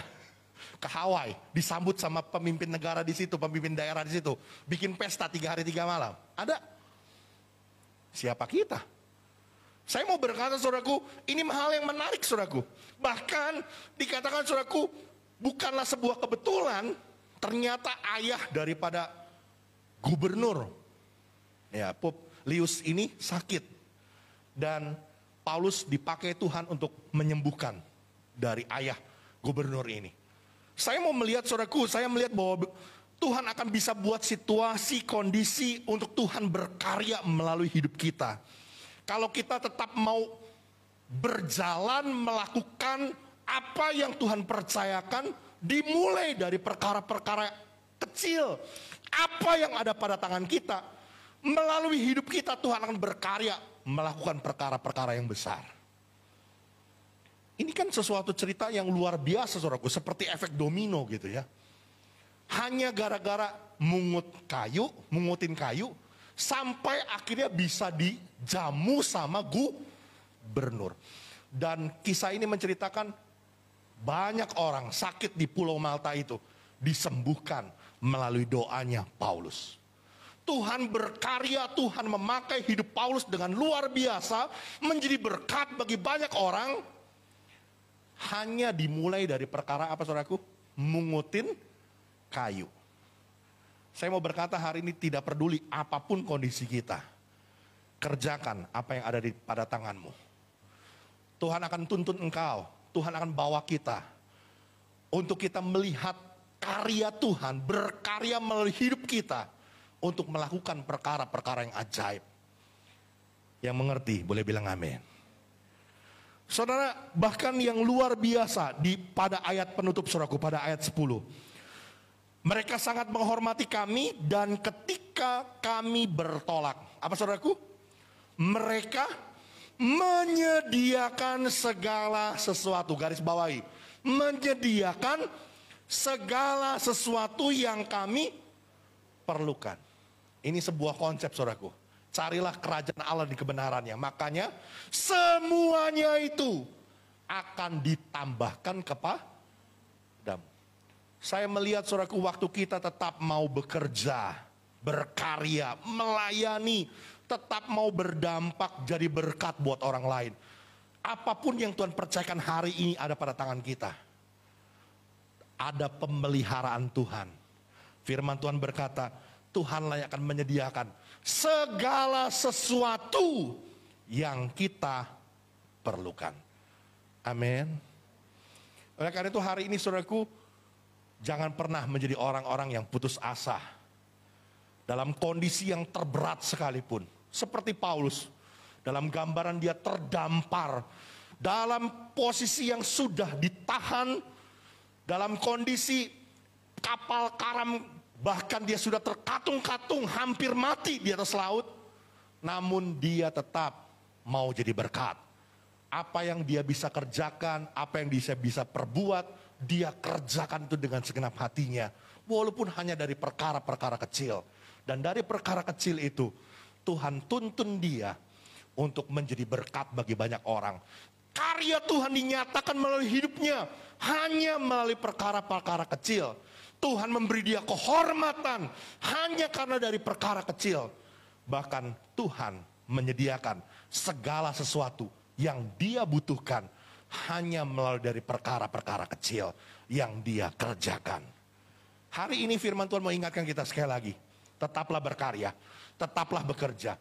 ke Hawaii, disambut sama pemimpin negara di situ, pemimpin daerah di situ, bikin pesta 3 hari 3 malam. Ada? Siapa kita? Saya mau berkata saudaraku, ini hal yang menarik saudaraku. Bahkan dikatakan saudaraku, bukanlah sebuah kebetulan, ternyata ayah daripada gubernur, ya, Publius ini sakit. Dan Paulus dipakai Tuhan untuk menyembuhkan dari ayah gubernur ini. Saya mau melihat saudaraku, saya melihat bahwa Tuhan akan bisa buat situasi, kondisi untuk Tuhan berkarya melalui hidup kita. Kalau kita tetap mau berjalan melakukan apa yang Tuhan percayakan, dimulai dari perkara-perkara kecil. Apa yang ada pada tangan kita, melalui hidup kita Tuhan akan berkarya melakukan perkara-perkara yang besar. Ini kan sesuatu cerita yang luar biasa saudaraku, seperti efek domino gitu ya. Hanya gara-gara mungutin kayu, sampai akhirnya bisa dijamu sama gubernur. Dan kisah ini menceritakan banyak orang sakit di Pulau Malta itu disembuhkan melalui doanya Paulus. Tuhan berkarya, Tuhan memakai hidup Paulus dengan luar biasa, menjadi berkat bagi banyak orang. Hanya dimulai dari perkara apa saudaraku? Mungutin kayu. Saya mau berkata hari ini tidak peduli apapun kondisi kita, kerjakan apa yang ada pada tanganmu. Tuhan akan tuntun engkau, Tuhan akan bawa kita untuk kita melihat karya Tuhan berkarya melalui hidup kita untuk melakukan perkara-perkara yang ajaib. Yang mengerti boleh bilang amin. Saudara, bahkan yang luar biasa pada ayat penutup suraku, pada ayat 10. Mereka sangat menghormati kami dan ketika kami bertolak. Apa saudaraku? Mereka menyediakan segala sesuatu. Garis bawahi. Menyediakan segala sesuatu yang kami perlukan. Ini sebuah konsep saudaraku. Carilah kerajaan Allah di kebenarannya. Makanya semuanya itu akan ditambahkan kepadamu. Saya melihat saudaraku, waktu kita tetap mau bekerja, berkarya, melayani, tetap mau berdampak jadi berkat buat orang lain. Apapun yang Tuhan percayakan hari ini ada pada tangan kita. Ada pemeliharaan Tuhan. Firman Tuhan berkata, Tuhanlah yang akan menyediakan segala sesuatu yang kita perlukan. Amin. Oleh karena itu hari ini saudaraku, jangan pernah menjadi orang-orang yang putus asa. Dalam kondisi yang terberat sekalipun. Seperti Paulus. Dalam gambaran dia terdampar. Dalam posisi yang sudah ditahan. Dalam kondisi kapal karam. Bahkan dia sudah terkatung-katung, hampir mati di atas laut. Namun dia tetap mau jadi berkat. Apa yang dia bisa kerjakan, apa yang dia bisa perbuat, dia kerjakan itu dengan segenap hatinya. Walaupun hanya dari perkara-perkara kecil. Dan dari perkara kecil itu, Tuhan tuntun dia untuk menjadi berkat bagi banyak orang. Karya Tuhan dinyatakan melalui hidupnya, hanya melalui perkara-perkara kecil. Tuhan memberi dia kehormatan hanya karena dari perkara kecil. Bahkan Tuhan menyediakan segala sesuatu yang dia butuhkan hanya melalui dari perkara-perkara kecil yang dia kerjakan. Hari ini firman Tuhan mau ingatkan kita sekali lagi. Tetaplah berkarya, tetaplah bekerja,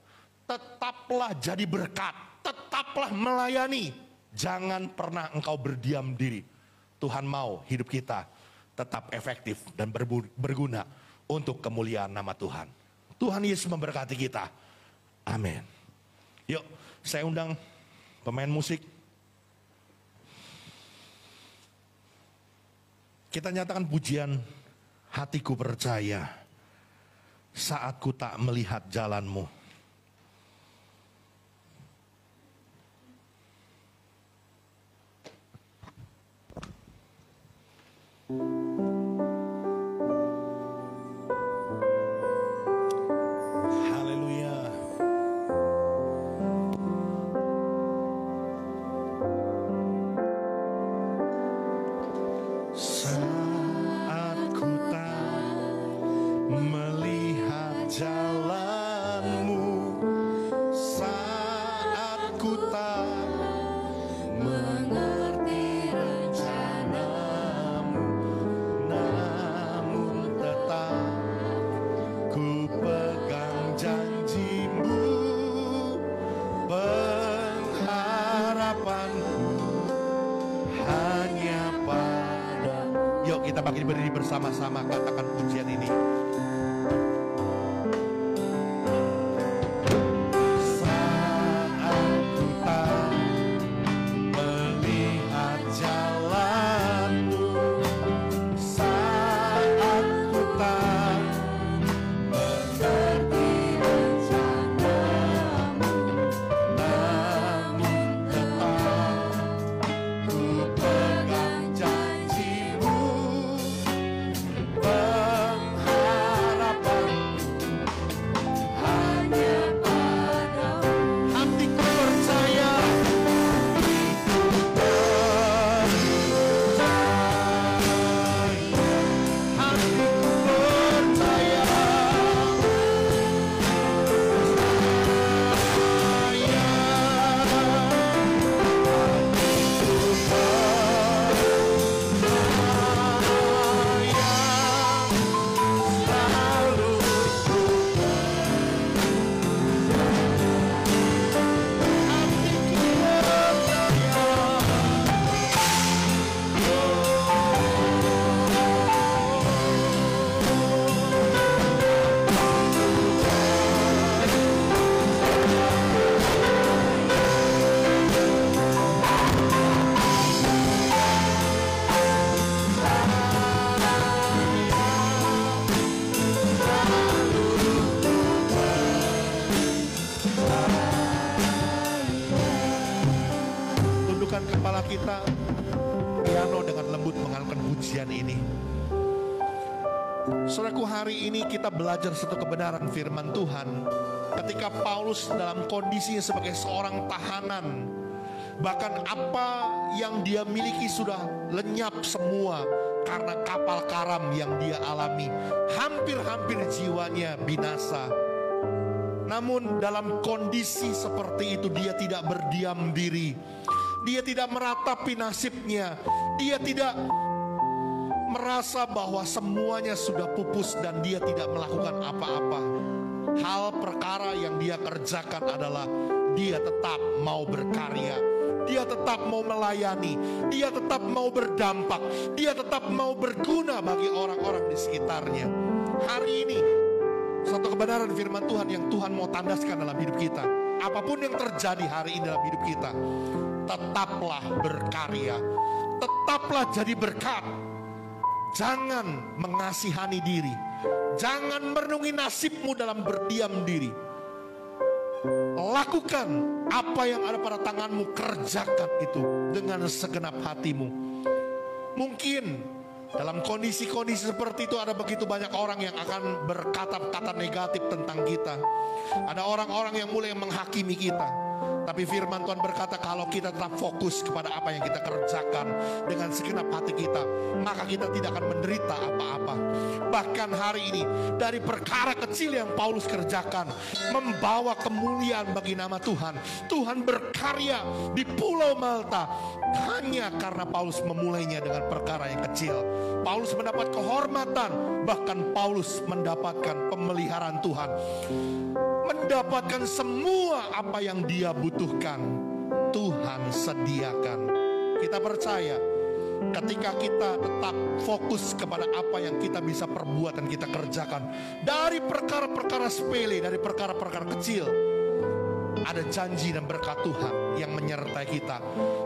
tetaplah jadi berkat, tetaplah melayani. Jangan pernah engkau berdiam diri. Tuhan mau hidup kita tetap efektif dan berguna untuk kemuliaan nama Tuhan. Tuhan Yesus memberkati kita. Amin. Yuk, saya undang pemain musik. Kita nyatakan pujian, hatiku percaya saat ku tak melihat jalanmu. Haleluya. Saat ku tak melihat jalanmu, saat ku tak mengerti rencanamu, namun tetap ku pegang janjimu, pengharapanku hanya pada. Yuk kita bagi berdiri bersama-sama, katakan pujian ini. pujian ini. Saudaraku, hari ini kita belajar satu kebenaran firman Tuhan. Ketika Paulus dalam kondisinya sebagai seorang tahanan, bahkan apa yang dia miliki sudah lenyap semua karena kapal karam yang dia alami. Hampir-hampir jiwanya binasa. Namun dalam kondisi seperti itu dia tidak berdiam diri. Dia tidak meratapi nasibnya. Dia tidak merasa bahwa semuanya sudah pupus dan dia tidak melakukan apa-apa. Hal perkara yang dia kerjakan adalah dia tetap mau berkarya. Dia tetap mau melayani. Dia tetap mau berdampak. Dia tetap mau berguna bagi orang-orang di sekitarnya. Hari ini satu kebenaran firman Tuhan yang Tuhan mau tandaskan dalam hidup kita. Apapun yang terjadi hari ini dalam hidup kita, tetaplah berkarya. Tetaplah jadi berkat. Jangan mengasihani diri. Jangan merenungi nasibmu dalam berdiam diri. Lakukan apa yang ada pada tanganmu. Kerjakan itu dengan segenap hatimu. Mungkin dalam kondisi-kondisi seperti itu ada begitu banyak orang yang akan berkata-kata negatif tentang kita. Ada orang-orang yang mulai menghakimi kita. Tapi firman Tuhan berkata, kalau kita tetap fokus kepada apa yang kita kerjakan dengan segenap hati kita, maka kita tidak akan menderita apa-apa. Bahkan hari ini, dari perkara kecil yang Paulus kerjakan, membawa kemuliaan bagi nama Tuhan. Tuhan berkarya di Pulau Malta hanya karena Paulus memulainya dengan perkara yang kecil. Paulus mendapat kehormatan, bahkan Paulus mendapatkan pemeliharaan Tuhan. Mendapatkan semua apa yang dia butuhkan, Tuhan sediakan. Kita percaya ketika kita tetap fokus kepada apa yang kita bisa perbuat dan kita kerjakan, dari perkara-perkara sepele, dari perkara-perkara kecil, ada janji dan berkat Tuhan yang menyertai kita.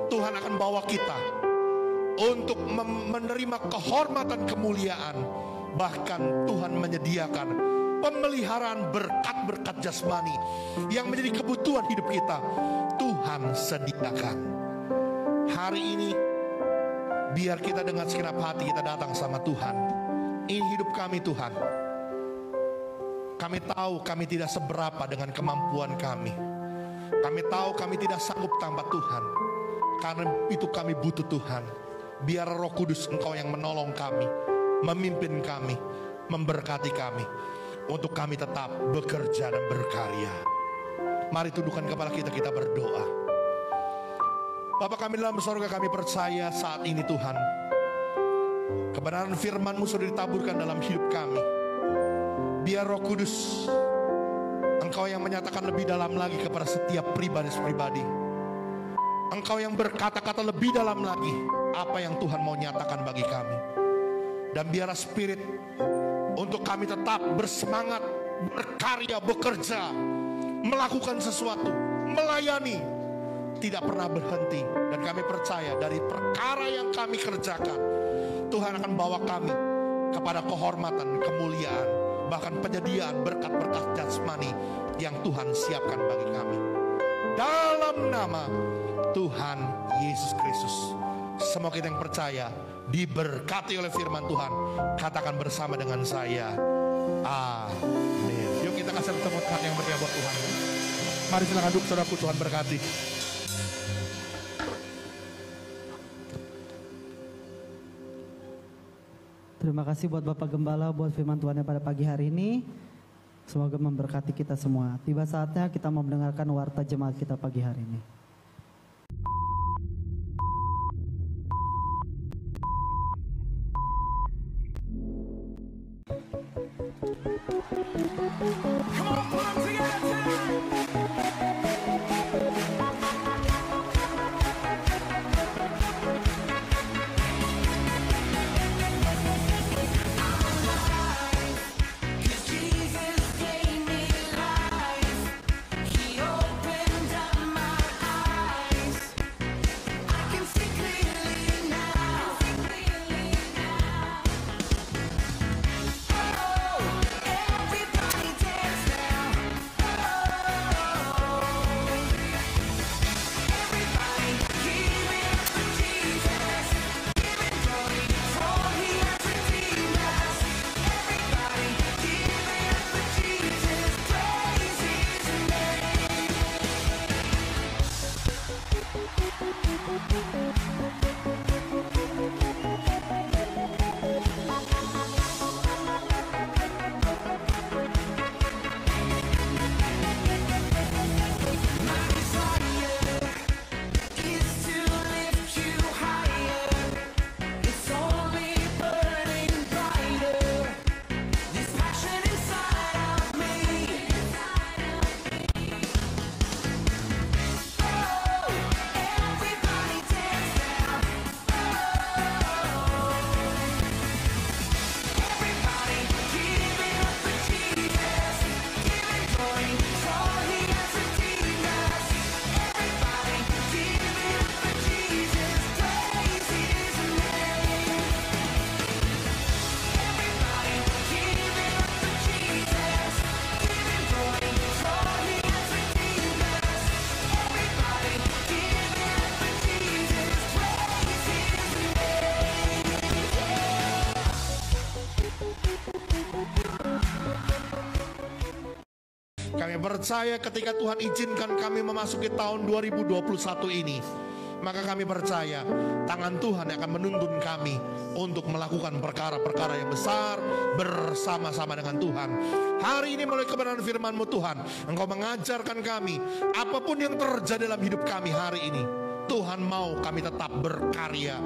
Tuhan akan bawa kita untuk menerima kehormatan, kemuliaan. Bahkan Tuhan menyediakan pemeliharaan berkat-berkat jasmani yang menjadi kebutuhan hidup kita. Tuhan sediakan. Hari ini biar kita dengan segenap hati kita datang sama Tuhan. Ini hidup kami Tuhan. Kami tahu kami tidak seberapa dengan kemampuan kami. Kami tahu kami tidak sanggup tanpa Tuhan. Karena itu kami butuh Tuhan. Biar Roh Kudus Engkau yang menolong kami, memimpin kami, memberkati kami, untuk kami tetap bekerja dan berkarya. Mari tundukkan kepala kita, kita berdoa. Bapa kami dalam surga, kami percaya saat ini Tuhan, kebenaran firman-Mu sudah ditaburkan dalam hidup kami. Biar Roh Kudus Engkau yang menyatakan lebih dalam lagi kepada setiap pribadi. Engkau yang berkata-kata lebih dalam lagi apa yang Tuhan mau nyatakan bagi kami. Dan biar Spirit untuk kami tetap bersemangat, berkarya, bekerja, melakukan sesuatu, melayani, tidak pernah berhenti. Dan kami percaya dari perkara yang kami kerjakan, Tuhan akan bawa kami kepada kehormatan, kemuliaan, bahkan penyediaan berkat-berkat jasmani yang Tuhan siapkan bagi kami. Dalam nama Tuhan Yesus Kristus, semua kita yang percaya diberkati oleh firman Tuhan. Katakan bersama dengan saya, amin. Yuk kita kasih tepuk tangan yang meriah buat Tuhan. Mari silakan duduk saudaraku, Tuhan berkati. Terima kasih buat Bapak Gembala, buat firman Tuhan pada pagi hari ini. Semoga memberkati kita semua. Tiba saatnya kita mau mendengarkan warta jemaat kita pagi hari ini. Kami percaya ketika Tuhan izinkan kami memasuki tahun 2021 ini, maka kami percaya tangan Tuhan yang akan menuntun kami untuk melakukan perkara-perkara yang besar bersama-sama dengan Tuhan. Hari ini melalui kebenaran firman-Mu Tuhan, Engkau mengajarkan kami apapun yang terjadi dalam hidup kami hari ini, Tuhan mau kami tetap berkarya.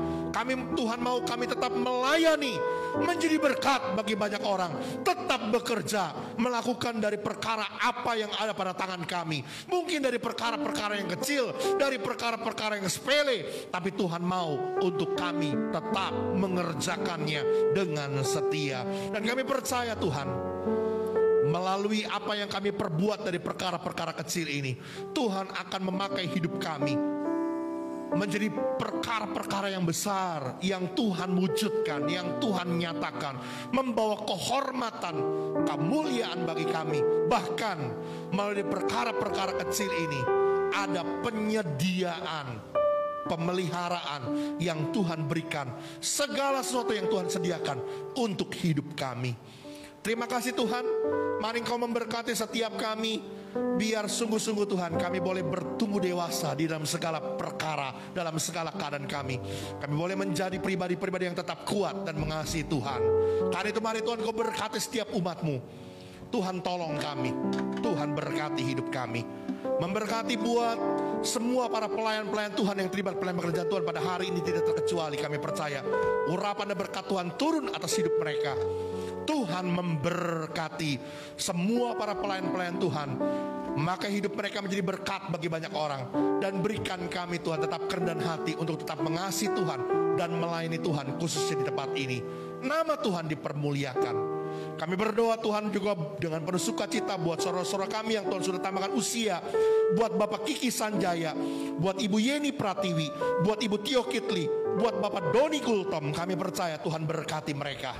Tuhan mau kami tetap melayani, menjadi berkat bagi banyak orang, tetap bekerja, melakukan dari perkara apa yang ada pada tangan kami. Mungkin dari perkara-perkara yang kecil, dari perkara-perkara yang sepele, tapi Tuhan mau untuk kami tetap mengerjakannya dengan setia. Dan kami percaya Tuhan, melalui apa yang kami perbuat dari perkara-perkara kecil ini, Tuhan akan memakai hidup kami menjadi perkara-perkara yang besar, yang Tuhan wujudkan, yang Tuhan nyatakan, membawa kehormatan, kemuliaan bagi kami. Bahkan melalui perkara-perkara kecil ini ada penyediaan, pemeliharaan yang Tuhan berikan, segala sesuatu yang Tuhan sediakan untuk hidup kami. Terima kasih Tuhan, mari Engkau memberkati setiap kami. Biar sungguh-sungguh Tuhan kami boleh bertumbuh dewasa di dalam segala perkara, dalam segala keadaan kami. Kami boleh menjadi pribadi-pribadi yang tetap kuat dan mengasihi Tuhan. Karena itu mari Tuhan Kau berkati setiap umat-Mu. Tuhan tolong kami, Tuhan berkati hidup kami. Memberkati buat semua para pelayan-pelayan Tuhan yang terlibat pelayan pekerjaan Tuhan pada hari ini tidak terkecuali. Kami percaya urapan dan berkat Tuhan turun atas hidup mereka. Tuhan memberkati semua para pelayan-pelayan Tuhan, maka hidup mereka menjadi berkat bagi banyak orang. Dan berikan kami Tuhan tetap kerendahan hati untuk tetap mengasihi Tuhan dan melayani Tuhan, khususnya di tempat ini. Nama Tuhan dipermuliakan. Kami berdoa Tuhan juga dengan penuh sukacita buat saudara-saudara kami yang Tuhan sudah tambahkan usia, buat Bapak Kiki Sanjaya, buat Ibu Yeni Pratiwi, buat Ibu Tio Kitli, buat Bapak Doni Kultom. Kami percaya Tuhan berkati mereka.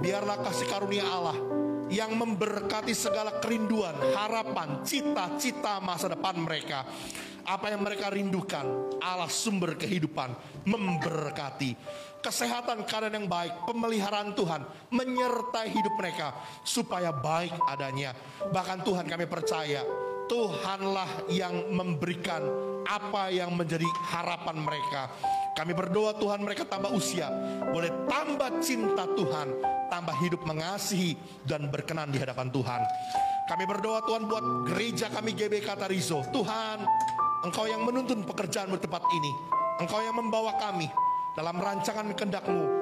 Biarlah kasih karunia Allah yang memberkati segala kerinduan, harapan, cita-cita masa depan mereka. Apa yang mereka rindukan, Allah sumber kehidupan memberkati. Kesehatan, keadaan yang baik, pemeliharaan Tuhan menyertai hidup mereka supaya baik adanya. Bahkan Tuhan kami percaya Tuhanlah yang memberikan apa yang menjadi harapan mereka. Kami berdoa Tuhan mereka tambah usia, boleh tambah cinta Tuhan, tambah hidup mengasihi dan berkenan di hadapan Tuhan. Kami berdoa Tuhan buat gereja kami GBK Tarizo. Tuhan, Engkau yang menuntun pekerjaan-Mu di tempat ini. Engkau yang membawa kami dalam rancangan kehendak-Mu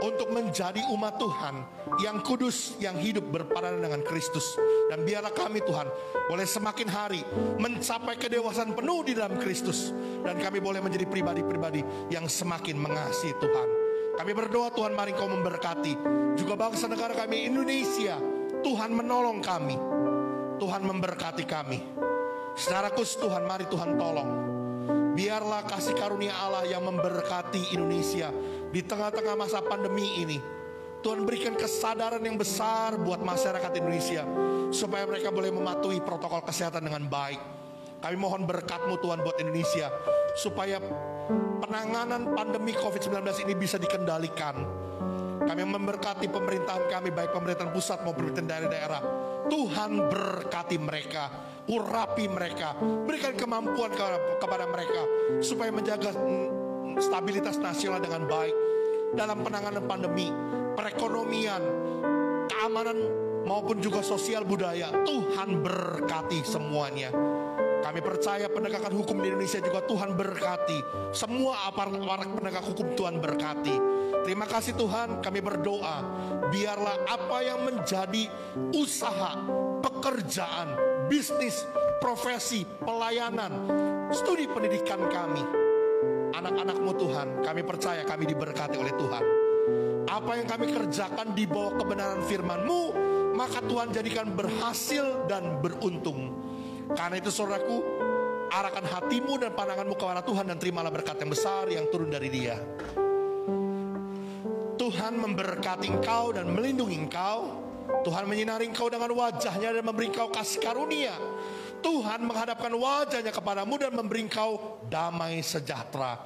untuk menjadi umat Tuhan yang kudus, yang hidup berpadanan dengan Kristus. Dan biarlah kami Tuhan boleh semakin hari mencapai kedewasaan penuh di dalam Kristus. Dan kami boleh menjadi pribadi-pribadi yang semakin mengasihi Tuhan. Kami berdoa Tuhan mari Engkau memberkati juga bangsa negara kami Indonesia. Tuhan menolong kami, Tuhan memberkati kami. Secara khusus Tuhan mari Tuhan tolong. Biarlah kasih karunia Allah yang memberkati Indonesia di tengah-tengah masa pandemi ini. Tuhan berikan kesadaran yang besar buat masyarakat Indonesia supaya mereka boleh mematuhi protokol kesehatan dengan baik. Kami mohon berkat-Mu Tuhan buat Indonesia supaya penanganan pandemi COVID-19 ini bisa dikendalikan. Kami memberkati pemerintahan kami, baik pemerintahan pusat maupun pemerintahan daerah. Tuhan berkati mereka, urapi mereka, berikan kemampuan kepada mereka supaya menjaga stabilitas nasional dengan baik dalam penanganan pandemi, perekonomian, keamanan maupun juga sosial budaya. Tuhan berkati semuanya. Kami percaya penegakan hukum di Indonesia juga Tuhan berkati. Semua aparat penegak hukum Tuhan berkati. Terima kasih Tuhan, kami berdoa biarlah apa yang menjadi usaha, pekerjaan, bisnis, profesi, pelayanan, studi pendidikan kami, anak-anak-Mu Tuhan, kami percaya kami diberkati oleh Tuhan. Apa yang kami kerjakan di bawah kebenaran firman-Mu, maka Tuhan jadikan berhasil dan beruntung. Karena itu saudaraku, arahkan hatimu dan pandanganmu kepada Tuhan dan terimalah berkat yang besar yang turun dari Dia. Tuhan memberkati engkau dan melindungi engkau. Tuhan menyinari engkau dengan wajah-Nya dan memberi engkau kasih karunia. Tuhan menghadapkan wajah-Nya kepadamu dan memberi engkau damai sejahtera.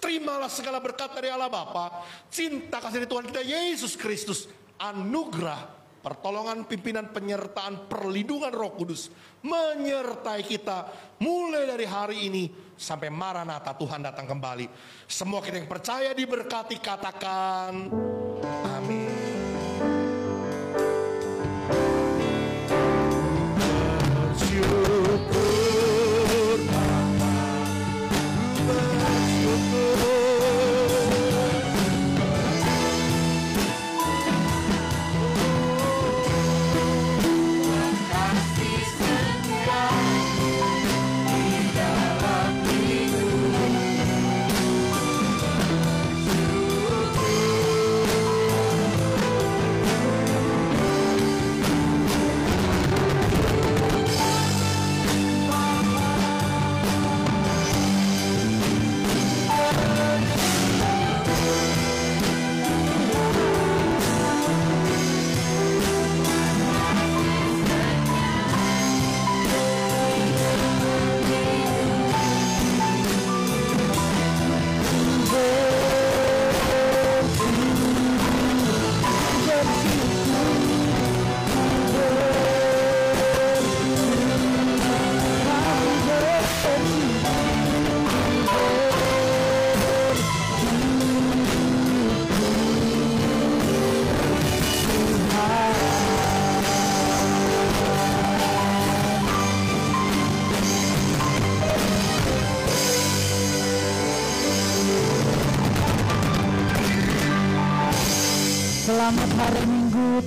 Terimalah segala berkat dari Allah Bapa, cinta kasih dari Tuhan kita Yesus Kristus, anugerah pertolongan, pimpinan, penyertaan, perlindungan Roh Kudus menyertai kita mulai dari hari ini sampai Maranatha, Tuhan datang kembali. Semua kita yang percaya diberkati, katakan amin. Bersyukur Bapa, bersyukur. Selamat hari Minggu.